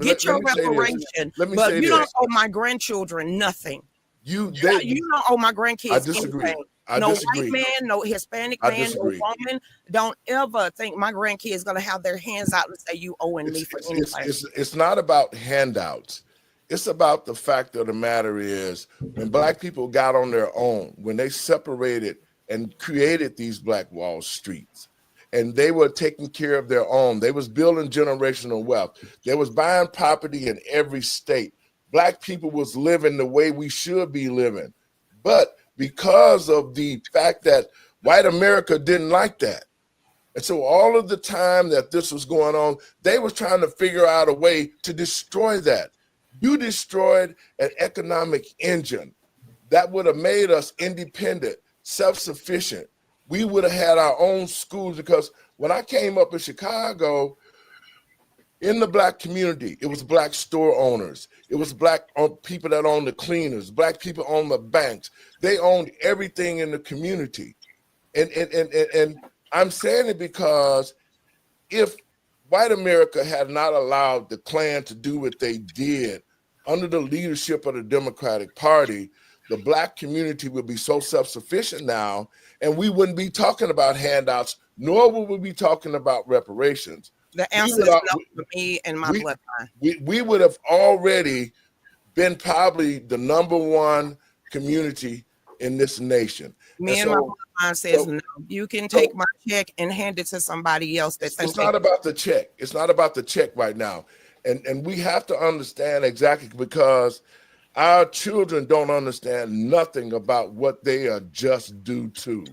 Get your reparation. But you don't owe my grandchildren nothing. You don't owe my grandkids. I disagree. Anything. I no disagree. White man, no Hispanic man, no woman. Don't ever think my grandkids gonna have their hands out and say you owing me for anything. It's not about handouts. It's about the fact of the matter is when Black people got on their own, when they separated and created these Black Wall Streets, and they were taking care of their own. They was building generational wealth. They was buying property in every state. Black people was living the way we should be living. But because of the fact that white America didn't like that. And so all of the time that this was going on, they was trying to figure out a way to destroy that. You destroyed an economic engine that would have made us independent, self-sufficient. We would have had our own schools, because when I came up in Chicago, in the Black community, it was Black store owners. It was Black people that owned the cleaners, Black people owned the banks. They owned everything in the community. And I'm saying it because if white America had not allowed the Klan to do what they did under the leadership of the Democratic Party, the Black community would be so self-sufficient now, and we wouldn't be talking about handouts, nor would we be talking about reparations. The answer is no for me and my bloodline. We would have already been probably the #1 community in this nation. Me and my bloodline says no. You can take my check and hand it to somebody else. It's not about the check. It's not about the check right now. And we have to understand exactly, because our children don't understand nothing about what they are just due to.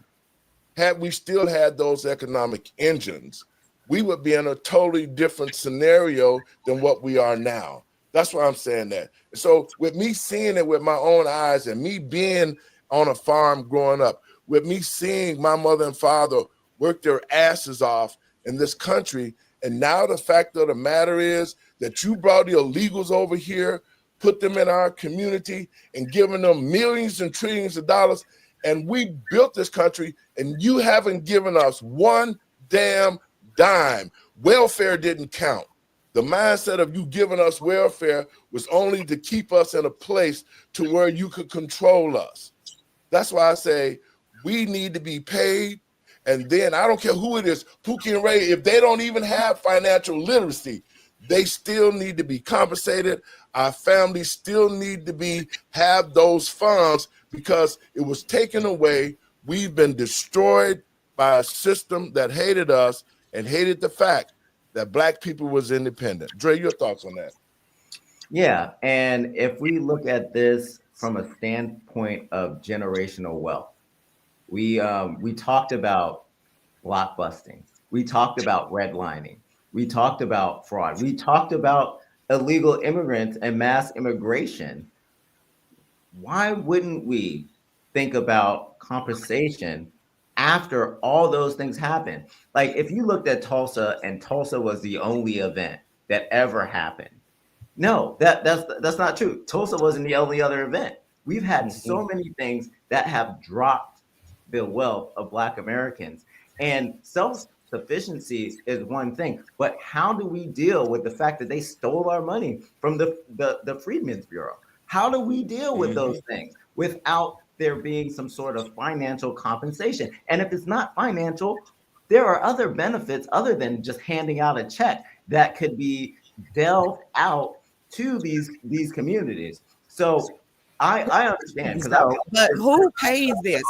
Had we still had those economic engines, we would be in a totally different scenario than what we are now. That's why I'm saying that. So with me seeing it with my own eyes, and me being on a farm growing up, with me seeing my mother and father work their asses off in this country, and now the fact of the matter is that you brought the illegals over here, put them in our community, and giving them millions and trillions of dollars, and we built this country, and you haven't given us one damn dime. Welfare didn't count. The mindset of you giving us welfare was only to keep us in a place to where you could control us. That's why I say we need to be paid. And then I don't care who it is, Pookie and Ray, if they don't even have financial literacy, they still need to be compensated. Our families still need to have those funds, because it was taken away. We've been destroyed by a system that hated us and hated the fact that Black people was independent. Dre, your thoughts on that? Yeah, and if we look at this from a standpoint of generational wealth, we talked about blockbusting. We talked about redlining. We talked about fraud. We talked about illegal immigrants and mass immigration. Why wouldn't we think about compensation after all those things happen? Like, if you looked at Tulsa, and Tulsa was the only event that ever happened. No, that's not true. Tulsa wasn't the only other event. We've had so many things that have dropped the wealth of Black Americans. And self-sufficiency is one thing, but how do we deal with the fact that they stole our money from the Freedmen's Bureau? How do we deal with those things without there being some sort of financial compensation? And if it's not financial, there are other benefits other than just handing out a check that could be dealt out to these communities. So I understand, because So, but who pays this?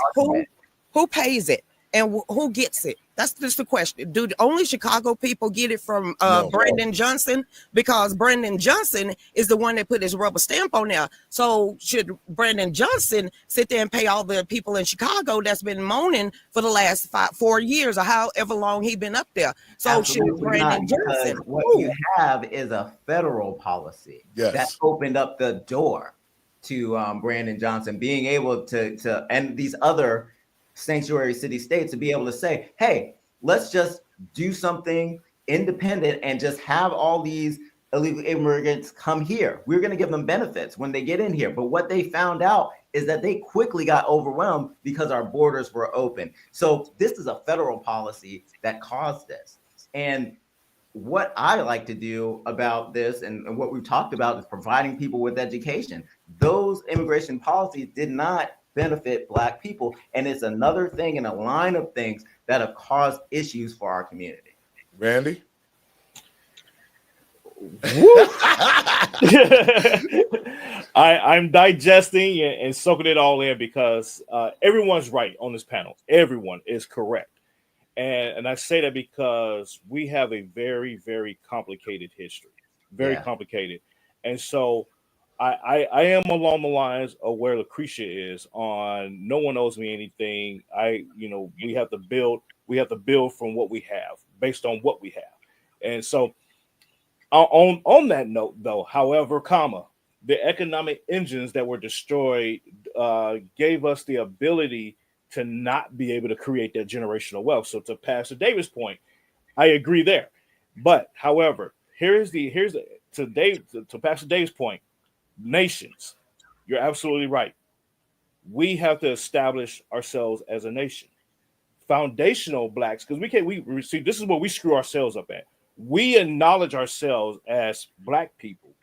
Who pays it, and who gets it? That's just the question. Do only Chicago people get it from No. Brandon Johnson? Because Brandon Johnson is the one that put his rubber stamp on there. So should Brandon Johnson sit there and pay all the people in Chicago that's been moaning for the last 4 years or however long he been up there? So Absolutely should Brandon not, Johnson? because what you have is a federal policy that opened up the door to Brandon Johnson being able to and these other sanctuary city states to be able to say, hey, let's just do something independent and just have all these illegal immigrants come here. We're going to give them benefits when they get in here. But what they found out is that they quickly got overwhelmed because our borders were open. So this is a federal policy that caused this. And what I like to do about this and what we've talked about is providing people with education. Those immigration policies did not benefit Black people. And it's another thing in a line of things that have caused issues for our community. Randy? I'm digesting and soaking it all in because everyone's right on this panel. Everyone is correct. And I say that because we have a very, very complicated history, very complicated. And so I am along the lines of where Lucretia is on no one owes me anything. We have to build from what we have based on what we have. And so on that note, though, however, the economic engines that were destroyed gave us the ability to not be able to create that generational wealth. So to Pastor Davis' point, I agree there. But however, to Pastor Davis' point, nations, you're absolutely right. We have to establish ourselves as a nation. Foundational Blacks, because we see this is where we screw ourselves up at. We acknowledge ourselves as Black people.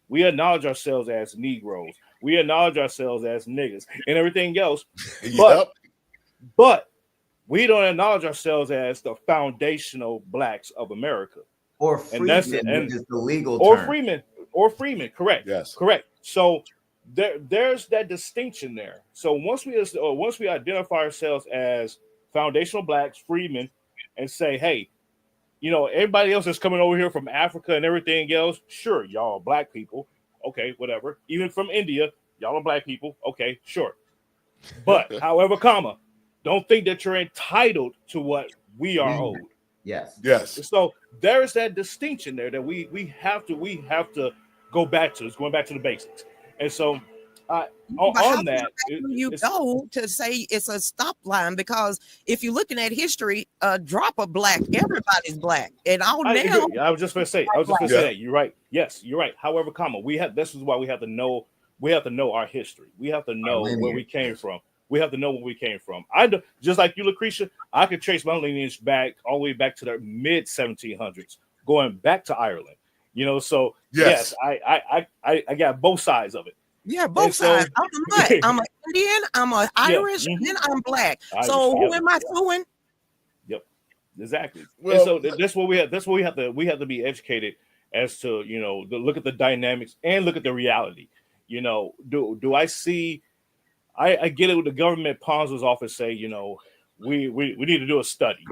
We acknowledge ourselves as Negroes. We acknowledge ourselves as niggas and everything else. But we don't acknowledge ourselves as the foundational Blacks of America. Or freedmen, which is the legal term. Or freemen, correct. Yes. Correct. So there's that distinction there. So once we identify ourselves as foundational Blacks, freemen, and say, hey, everybody else that's coming over here from Africa and everything else, sure, y'all are Black people. Okay, whatever. Even from India, y'all are Black people. Okay, sure. But however, don't think that you're entitled to what we are owed. Yes. So there's that distinction there that we have to go back to. It's going back to the basics. And so on that, you go to say it's a stop line, because if you're looking at history, a drop of Black, everybody's Black. And I was just going to say that. You're right. Yes, you're right. However, this is why we have to know our history. We have to know where we came from. We have to know where we came from. Just like you, Lucretia, I could trace my lineage back all the way back to the mid 1700s, going back to Ireland. So yes, I got both sides of it. Yeah, both sides. I'm an Indian, I'm an Irish, and I'm Black. So who am I suing? Yep, exactly. Well, and so that's what we have. That's what we have to be educated as to look at the dynamics and look at the reality. Do I see? I get it with the government pawns office say, we need to do a study.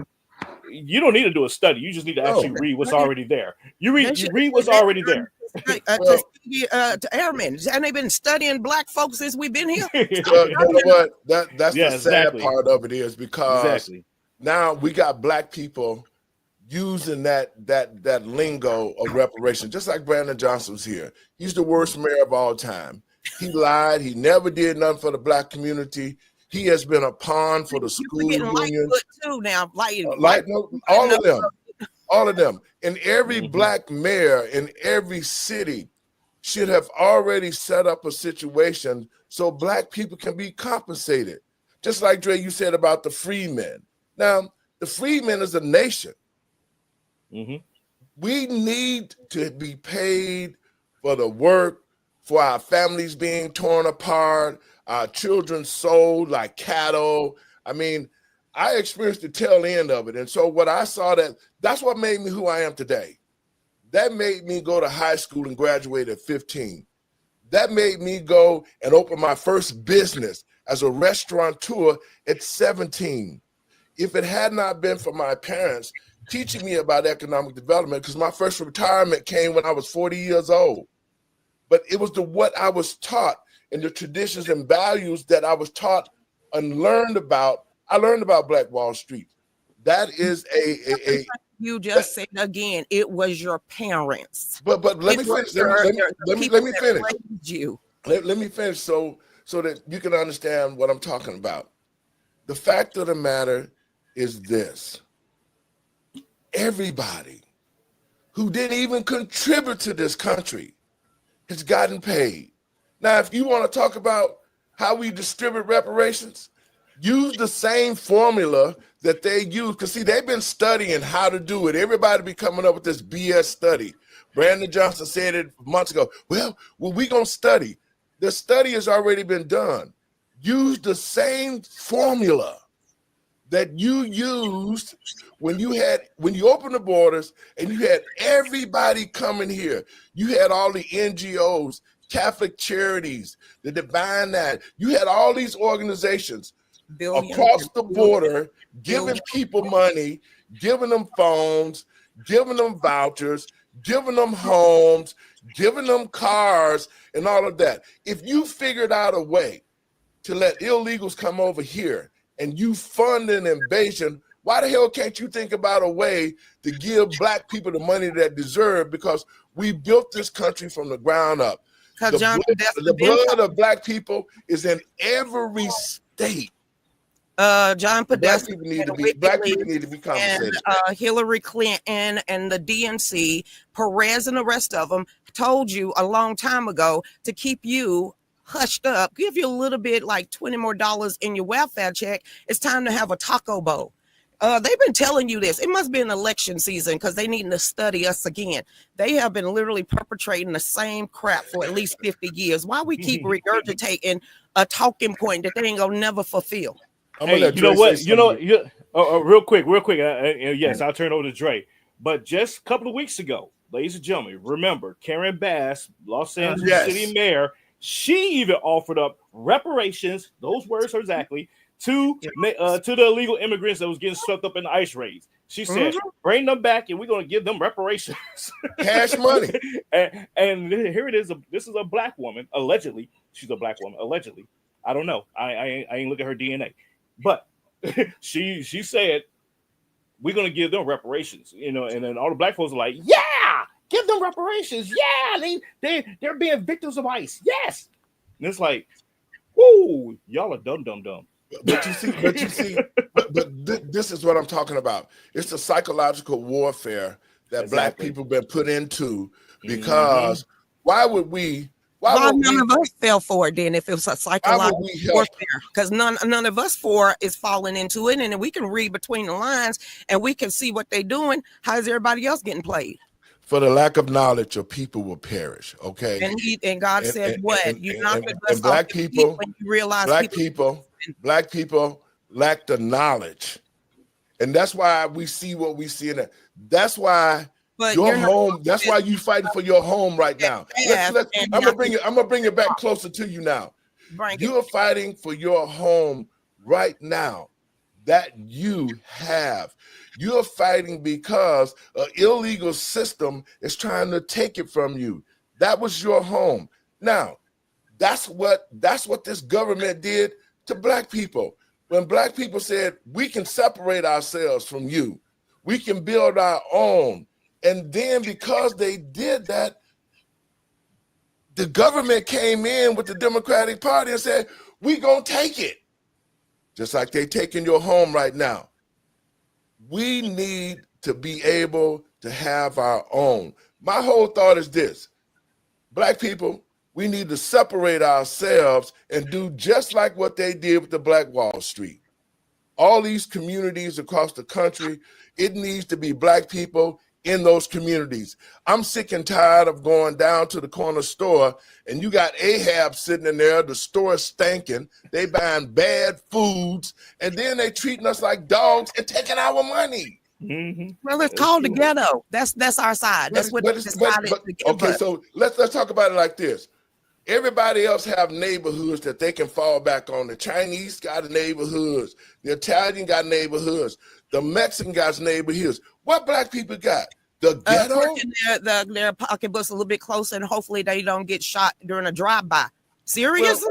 You don't need to do a study. You just need to actually read what's already there. You read what's already there. To airmen, and they've been studying Black folks since we've been here. You know what? That's the sad part of it is because now we got Black people using that lingo of reparation, just like Brandon Johnson was here. He's the worst mayor of all time. He lied. He never did nothing for the Black community. He has been a pawn for the school union. Too now, all of them. And every Black mayor in every city should have already set up a situation so Black people can be compensated. Just like Dre, you said about the freemen. Now, the freemen is a nation. We need to be paid for the work, for our families being torn apart, our children sold like cattle. I mean, I experienced the tail end of it. And so what I saw, that's what made me who I am today. That made me go to high school and graduate at 15. That made me go and open my first business as a restaurateur at 17. If it had not been for my parents teaching me about economic development, because my first retirement came when I was 40 years old, but it was what I was taught and the traditions and values that I was taught and learned about. I learned about Black Wall Street. That is a you just said again, it was your parents. But let me finish. Let me finish. You. Let me finish so that you can understand what I'm talking about. The fact of the matter is this: everybody who didn't even contribute to this country has gotten paid. Now, if you want to talk about how we distribute reparations, use the same formula that they use. Because, see, they've been studying how to do it. Everybody be coming up with this BS study. Brandon Johnson said it months ago. Well, we going to study. The study has already been done. Use the same formula that you used when you opened the borders and you had everybody coming here. You had all the NGOs, Catholic Charities, the Divine That. You had all these organizations across the border giving people money, giving them phones, giving them vouchers, giving them homes, giving them cars, and all of that. If you figured out a way to let illegals come over here and you fund an invasion, why the hell can't you think about a way to give Black people the money that deserve? Because we built this country from the ground up. The blood of Black people is in every state. John Podesta, Black people need to be compensated. And Hillary Clinton and the DNC, Perez and the rest of them told you a long time ago to keep you hushed up, give you a little bit, like $20 more in your welfare check. It's time to have a taco bowl. They've been telling you this. It must be an election season because they need to study us again. They have been literally perpetrating the same crap for at least 50 years. Why we keep regurgitating a talking point that they ain't gonna never fulfill? Hey, you know what? Real quick. Yes, I'll turn over to Dre. But just a couple of weeks ago, ladies and gentlemen, remember Karen Bass, Los Angeles City Mayor. She even offered up reparations. Those words are exactly. To the illegal immigrants that was getting swept up in the ICE raids. She said, bring them back and we're going to give them reparations. Cash money. and here it is. This is a Black woman, allegedly. She's a Black woman, allegedly. I don't know. I ain't look at her DNA. But she said, we're going to give them reparations. You know, and then all the Black folks are like, yeah, give them reparations. Yeah, they're being victims of ICE. Yes. And it's like, whoo, y'all are dumb. But this is what I'm talking about. It's the psychological warfare that Black people been put into because why would none of us fell for it then if it was a psychological warfare? Because none of us is falling into it, and we can read between the lines and we can see what they're doing. How is everybody else getting played? For the lack of knowledge, your people will perish. Okay. And God said, "You knock the dust Black people when you realize Black people lack the knowledge, and that's why we see what we see in it. That's why your home. That's why you fighting for your home right now. I'm gonna bring it back closer to you now. You are fighting for your home right now that you have. You're fighting because an illegal system is trying to take it from you. That was your home. Now, that's what this government did to Black people. When Black people said, we can separate ourselves from you, we can build our own. And then because they did that, the government came in with the Democratic Party and said, we gonna take it. Just like they taking your home right now. We need to be able to have our own. My whole thought is this: Black people, we need to separate ourselves and do just like what they did with the Black Wall Street. All these communities across the country, it needs to be Black people in those communities. I'm sick and tired of going down to the corner store and you got Ahab sitting in there, the store stinking, they buying bad foods, and then they treating us like dogs and taking our money. Well, it's called the ghetto. That's our side. That's what they decided to give okay, us. so let's talk about it like this. Everybody else have neighborhoods that they can fall back on. The Chinese got neighborhoods. The Italian got neighborhoods. The Mexican got neighborhoods. What black people got? The ghetto? Their pocketbooks a little bit closer, and hopefully they don't get shot during a drive-by. Seriously?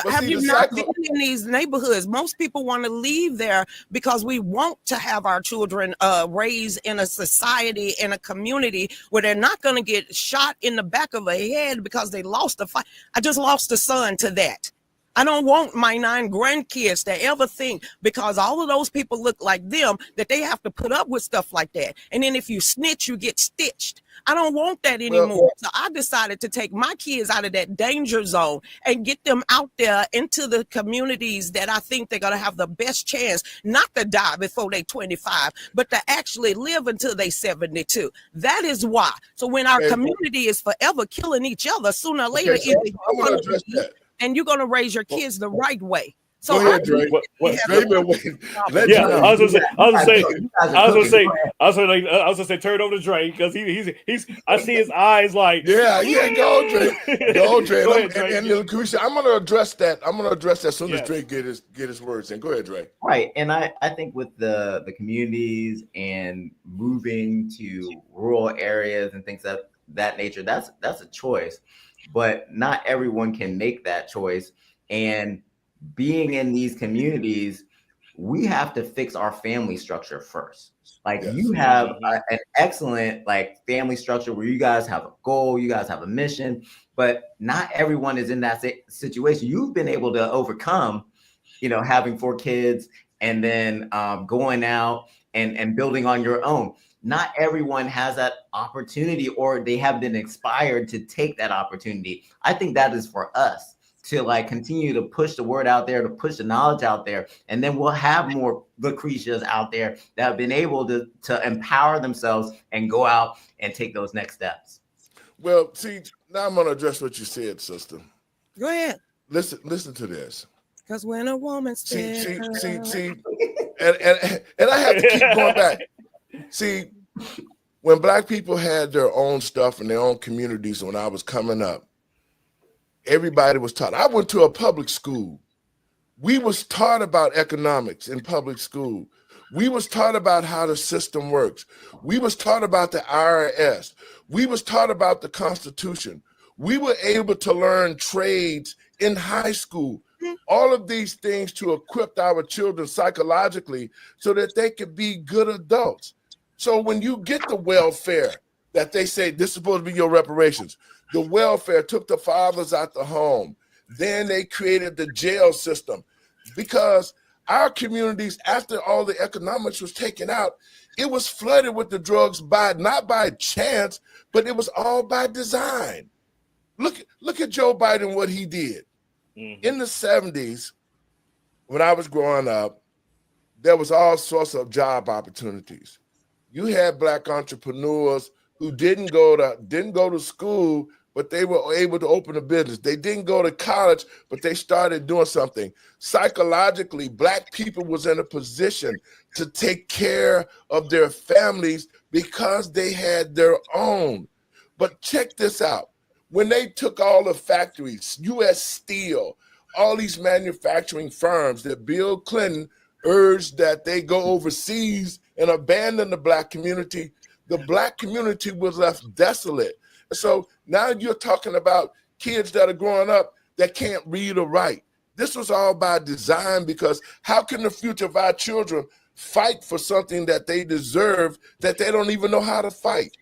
Have you not been in these neighborhoods? Most people want to leave there because we want to have our children raised in a society, in a community where they're not going to get shot in the back of a head because they lost a fight. I just lost a son to that. I don't want my 9 grandkids to ever think, because all of those people look like them, that they have to put up with stuff like that. And then if you snitch, you get stitched. I don't want that anymore. So I decided to take my kids out of that danger zone and get them out there into the communities that I think they're going to have the best chance not to die before they're 25, but to actually live until they're 72. That is why. So when our community is forever killing each other, sooner or later, I'm going to address that. And you're going to raise your kids the right way. So go ahead, Dre. I was gonna say, turn it over to Dre, because he's. I see his eyes like. Yeah, go, Dre. Go, Dre. Go ahead, Dre. And I'm gonna address that. As soon as Dre get his words in. Go ahead, Dre. Right, and I think with the communities and moving to rural areas and things of that nature, that's a choice, but not everyone can make that choice. And being in these communities, we have to fix our family structure first. Like you have an excellent family structure where you guys have a goal, you guys have a mission, but not everyone is in that situation. You've been able to overcome, having 4 kids and then going out and building on your own. Not everyone has that opportunity, or they have been inspired to take that opportunity. I think that is for us to continue to push the word out there, to push the knowledge out there. And then we'll have more Lucretias out there that have been able to empower themselves and go out and take those next steps. Well, see, now I'm going to address what you said, sister. Go ahead. Listen to this. Because when a woman says, see, and I have to keep going back. See, when black people had their own stuff in their own communities, when I was coming up, everybody was taught. I went to a public school. We was taught about economics in public school. We was taught about how the system works. We was taught about the IRS. We was taught about the Constitution. We were able to learn trades in high school. All of these things to equip our children psychologically so that they could be good adults. So when you get the welfare that they say this is supposed to be your reparations, the welfare took the fathers out the home. Then they created the jail system, because our communities, after all the economics was taken out, it was flooded with the drugs not by chance, but it was all by design. Look at Joe Biden, what he did. In the 70s, when I was growing up, there was all sorts of job opportunities. You had black entrepreneurs who didn't go to school, but they were able to open a business. They didn't go to college, but they started doing something. Psychologically, black people was in a position to take care of their families because they had their own. But check this out. When they took all the factories, U.S. Steel, all these manufacturing firms, that Bill Clinton urged that they go overseas and abandon the black community, the black community was left desolate. So now you're talking about kids that are growing up that can't read or write. This was all by design, because how can the future of our children fight for something that they deserve that they don't even know how to fight?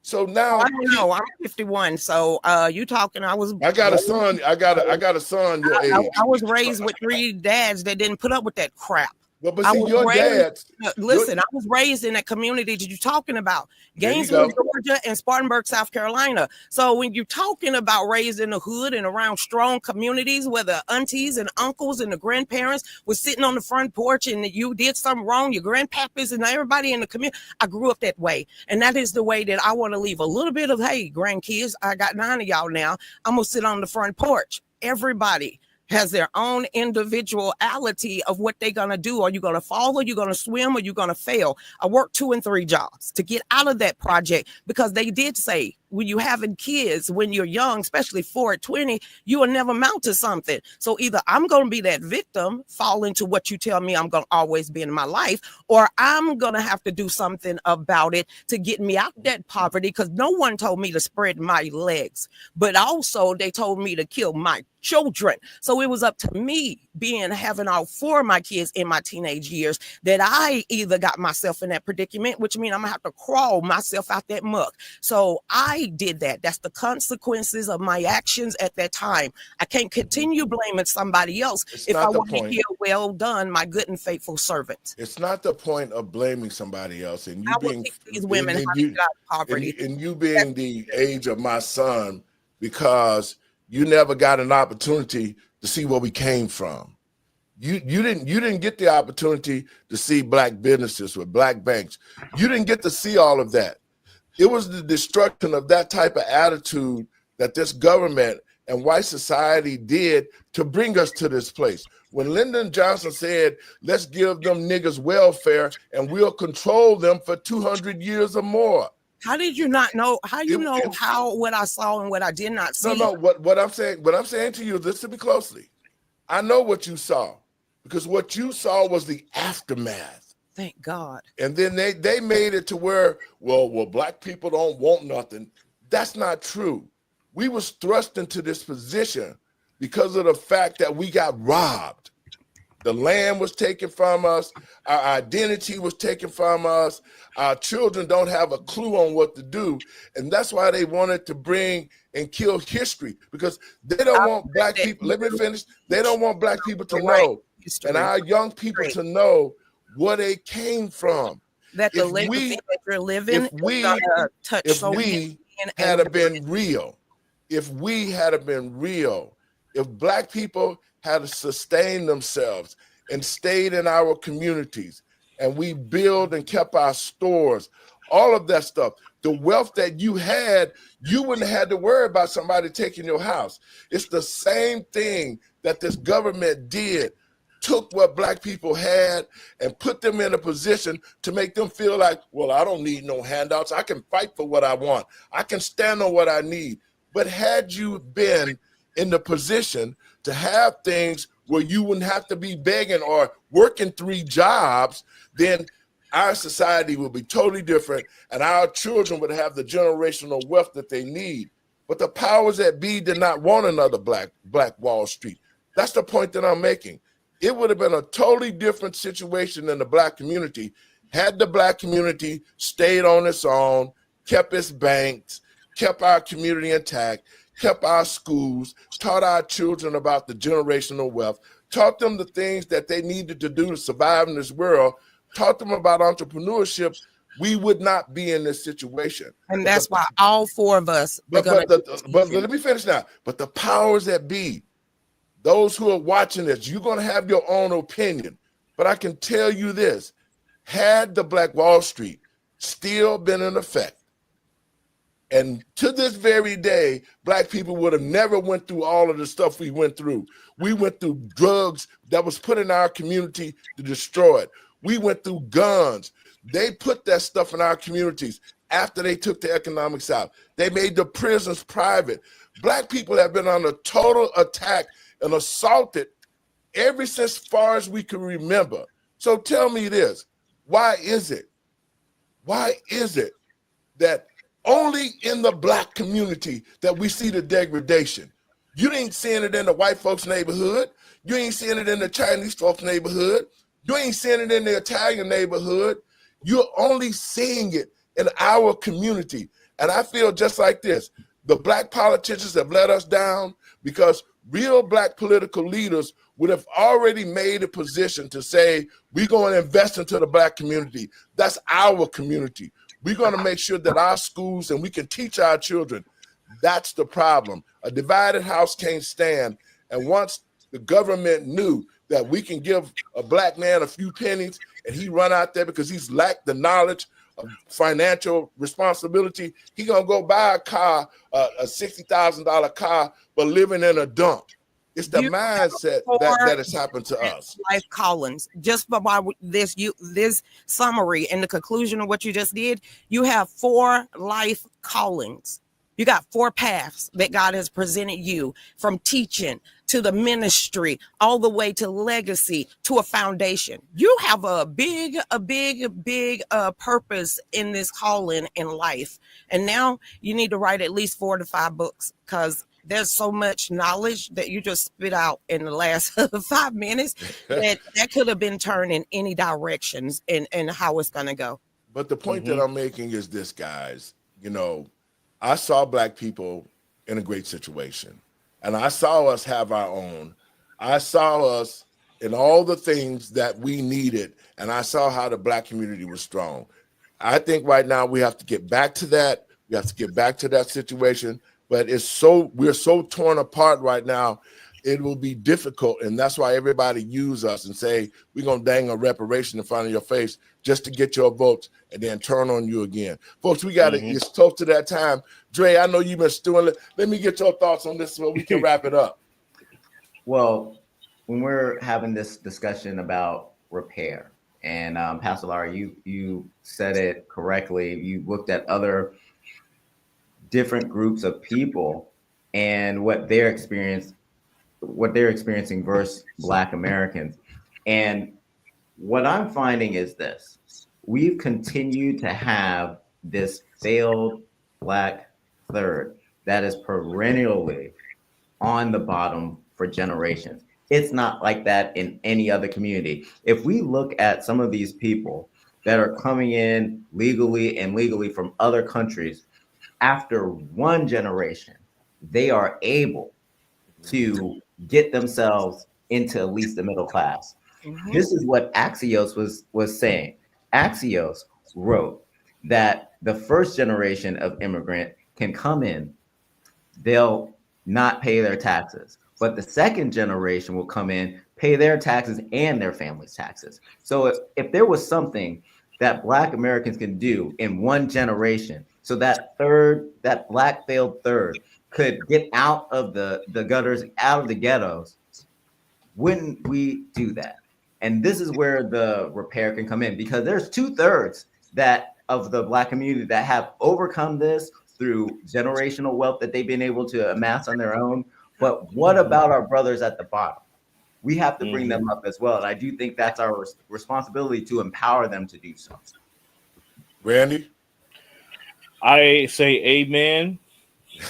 So now I don't know. I'm 51. So you talking? I got a son. I got a son your age. I was raised with 3 dads that didn't put up with that crap. Well, but I see, was your raised, dad. listen, I was raised in that community that you're talking about, There you Gainesville, go. Georgia, and Spartanburg, South Carolina. So when you're talking about raised in the hood and around strong communities where the aunties and uncles and the grandparents were sitting on the front porch and you did something wrong, your grandpapas and everybody in the community, I grew up that way. And that is the way that I want to leave a little bit of, hey, grandkids, I got 9 of y'all now. I'm going to sit on the front porch. Everybody has their own individuality of what they're going to do. Are you going to fall, or you going to swim, or you going to fail? I worked 2 and 3 jobs to get out of that project, because they did say when you having kids, when you're young, especially 4 at 20, you will never mount to something. So either I'm going to be that victim, fall into what you tell me I'm going to always be in my life, or I'm going to have to do something about it to get me out that poverty, because no one told me to spread my legs, but also they told me to kill my children. So it was up to me having all 4 of my kids in my teenage years that I either got myself in that predicament, which means I'm gonna have to crawl myself out that muck. So I did that. That's the consequences of my actions at that time. I can't continue blaming somebody else if I want to hear, well done, my good and faithful servant. It's not the point of blaming somebody else, and you being these women how they got poverty, and you being the age of my son, because you never got an opportunity to see where we came from. You didn't get the opportunity to see black businesses with black banks. You didn't get to see all of that. It was the destruction of that type of attitude that this government and white society did to bring us to this place. When Lyndon Johnson said, let's give them niggas welfare and we'll control them for 200 years or more. How did you not know? How you know how what I saw and what I did not see? No. What I'm saying to you, listen to me closely. I know what you saw, because what you saw was the aftermath. Thank God. And then they made it to where, well, black people don't want nothing. That's not true. We was thrust into this position because of the fact that we got robbed. The land was taken from us. Our identity was taken from us. Our children don't have a clue on what to do. And that's why they wanted to bring and kill history, because they don't want black people. Let me finish. They don't want black people to know, and our young people to know where they came from. That the legacy that you're living if we had been real, if black people had sustained themselves and stayed in our communities, and we built and kept our stores, all of that stuff, the wealth that you had, you wouldn't have had to worry about somebody taking your house. It's the same thing that this government did, took what black people had and put them in a position to make them feel like, well, I don't need no handouts. I can fight for what I want. I can stand on what I need. But had you been in the position to have things where you wouldn't have to be begging or working 3 jobs, then our society would be totally different, and our children would have the generational wealth that they need. But the powers that be did not want another Black Wall Street. That's the point that I'm making. It would have been a totally different situation in the black community had the black community stayed on its own, kept its banks, kept our community intact, kept our schools, taught our children about the generational wealth, taught them the things that they needed to do to survive in this world, taught them about entrepreneurship, we would not be in this situation. And that's why all 4 of us but let me finish now. But the powers that be, those who are watching this, you're going to have your own opinion. But I can tell you this, had the Black Wall Street still been in effect, and to this very day, black people would have never went through all of the stuff we went through. We went through drugs that was put in our community to destroy it. We went through guns. They put that stuff in our communities after they took the economics out. They made the prisons private. Black people have been under total attack and assaulted ever since far as we can remember. So tell me this, why is it that only in the black community that we see the degradation? You ain't seeing it in the white folks' neighborhood. You ain't seeing it in the Chinese folks' neighborhood. You ain't seeing it in the Italian neighborhood. You're only seeing it in our community. And I feel just like this. The black politicians have let us down because real black political leaders would have already made a position to say, we're going to invest into the black community. That's our community. We're going to make sure that our schools and we can teach our children. That's the problem. A divided house can't stand. And once the government knew that we can give a black man a few pennies and he run out there because he's lacked the knowledge of financial responsibility, he gonna go buy a car, a $60,000 car, but living in a dump. It's the mindset that has happened to us. Life callings. Just by this summary and the conclusion of what you just did, you have 4 life callings. You got 4 paths that God has presented you, from teaching to the ministry, all the way to legacy, to a foundation. You have a big purpose in this calling in life. And now you need to write at least 4 to 5 books, because there's so much knowledge that you just spit out in the last 5 minutes that could have been turned in any directions and how it's going to go. But the point that I'm making is this, guys. You know, I saw black people in a great situation, and I saw us have our own. I saw us in all the things that we needed, and I saw how the black community was strong. I think right now we have to get back to that. We have to get back to that situation, but we're so torn apart right now. It will be difficult, and that's why everybody use us and say, we're going to dang a reparation in front of your face just to get your votes and then turn on you again. Folks, we got it's close to that time. Dre, I know you've been stewing. Let me get your thoughts on this so we can wrap it up. Well, when we're having this discussion about repair, and Pastor Lara, you said it correctly. You looked at other different groups of people and what they're experiencing versus Black Americans. And what I'm finding is this: we've continued to have this failed Black third that is perennially on the bottom for generations. It's not like that in any other community. If we look at some of these people that are coming in legally from other countries, after one generation, they are able to get themselves into at least the middle class. This is what Axios was saying. Axios wrote that the first generation of immigrant can come in, they'll not pay their taxes, but the second generation will come in, pay their taxes and their family's taxes. So if there was something that Black Americans can do in one generation, so that Black failed third could get out of the gutters, out of the ghettos, wouldn't we do that? And this is where the repair can come in, because there's 2/3 of the Black community that have overcome this through generational wealth that they've been able to amass on their own. But what about our brothers at the bottom? We have to bring them up as well. And I do think that's our responsibility to empower them to do so. Randy? I say amen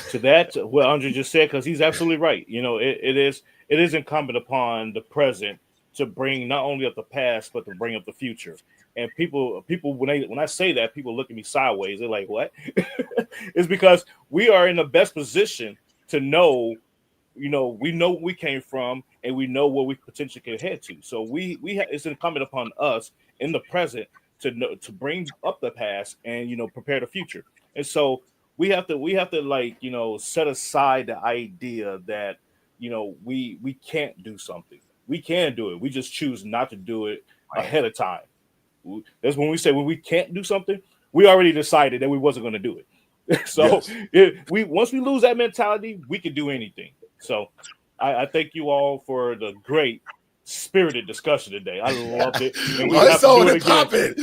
to that, what Andre just said, because he's absolutely right. You know, it is incumbent upon the present to bring not only up the past, but to bring up the future. And people, when I say that, people look at me sideways. They're like, "What?" It's because we are in the best position to know. You know, we know where we came from, and we know where we potentially could head to. So it's incumbent upon us in the present to bring up the past and prepare the future. And so we have to set aside the idea that we can't do something. We can do it. We just choose not to do it ahead of time. That's when we say when we can't do something, we already decided that we wasn't going to do it. So once we lose that mentality, we can do anything. So I thank you all for the great spirited discussion today. I loved it. And we have to do it again.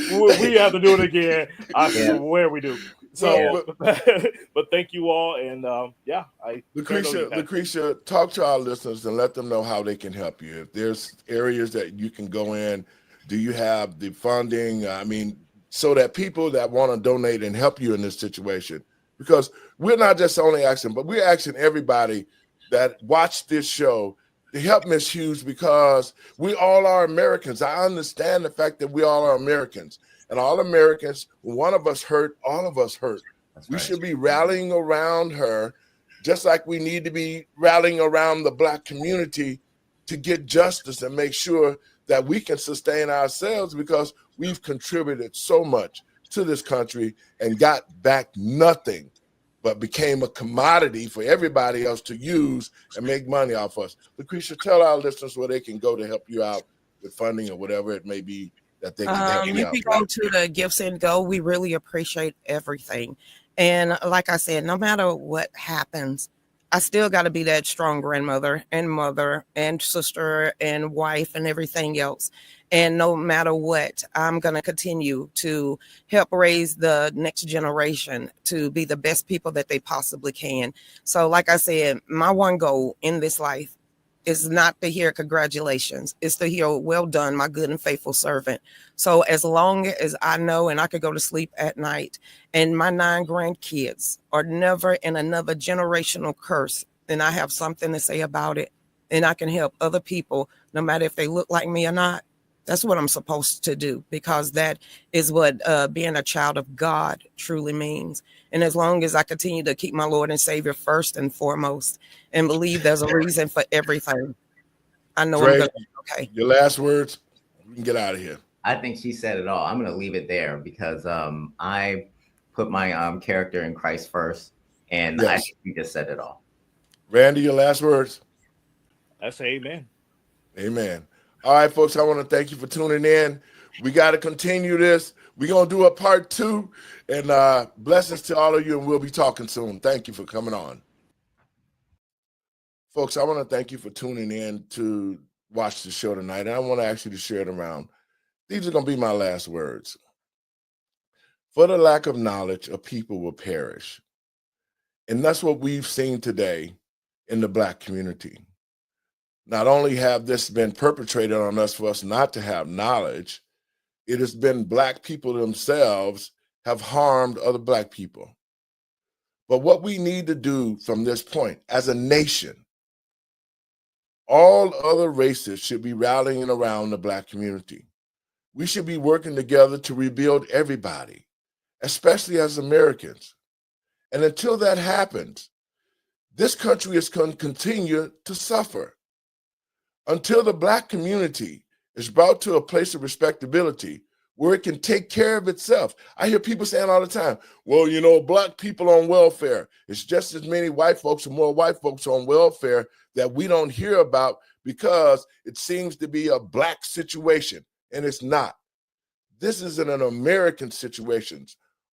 We have to do it again. I swear we do. So, but thank you all. And Lucretia, talk to our listeners and let them know how they can help you. If there's areas that you can go in, do you have the funding? I mean, so that people that want to donate and help you in this situation, because we're not just only asking, but we're asking everybody that watch this show to help Miss Hughes, because we all are Americans. I understand the fact that we all are Americans, and all Americans, when one of us hurt, all of us hurt. We should be rallying around her just like we need to be rallying around the Black community to get justice and make sure that we can sustain ourselves, because we've contributed so much to this country and got back nothing, but became a commodity for everybody else to use and make money off us. Lucretia, tell our listeners where they can go to help you out with funding or whatever it may be that they can help you You out can with. go to the Gifts and Go. We really appreciate everything. And like I said, no matter what happens, I still got to be that strong grandmother and mother and sister and wife and everything else. And no matter what, I'm going to continue to help raise the next generation to be the best people that they possibly can. So like I said, my one goal in this life is not to hear congratulations. It's to hear, well done, my good and faithful servant. So as long as I know and I could go to sleep at night and my 9 grandkids are never in another generational curse, then I have something to say about it. And I can help other people, no matter if they look like me or not. That's what I'm supposed to do, because that is what being a child of God truly means. And as long as I continue to keep my Lord and Savior first and foremost and believe there's a reason for everything, I know Dre, I'm going to be okay. Your last words, we can get out of here. I think she said it all. I'm going to leave it there because I put my character in Christ first, and Yes. I think she just said it all. Randy, your last words. I say amen. Amen. All right, folks, I want to thank you for tuning in. We got to continue this. We're going to do a part 2, and blessings to all of you, and we'll be talking soon. Thank you for coming on. Folks, I want to thank you for tuning in to watch the show tonight, and I want to ask you to share it around. These are going to be my last words. For the lack of knowledge, a people will perish. And that's what we've seen today in the Black community. Not only have this been perpetrated on us for us not to have knowledge, it has been Black people themselves have harmed other Black people. But what we need to do from this point as a nation, all other races should be rallying around the Black community. We should be working together to rebuild everybody, especially as Americans. And until that happens, this country is going to continue to suffer. Until the Black community is brought to a place of respectability where it can take care of itself. I hear people saying all the time, well, you know, Black people on welfare. It's just as many white folks or more white folks on welfare that we don't hear about because it seems to be a Black situation, and it's not. This is an American situation.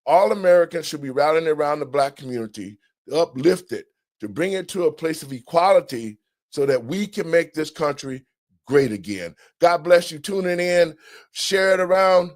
All Americans should be rallying around the Black community to uplift it, to bring it to a place of equality so that we can make this country great again. God bless you tuning in. Share it around.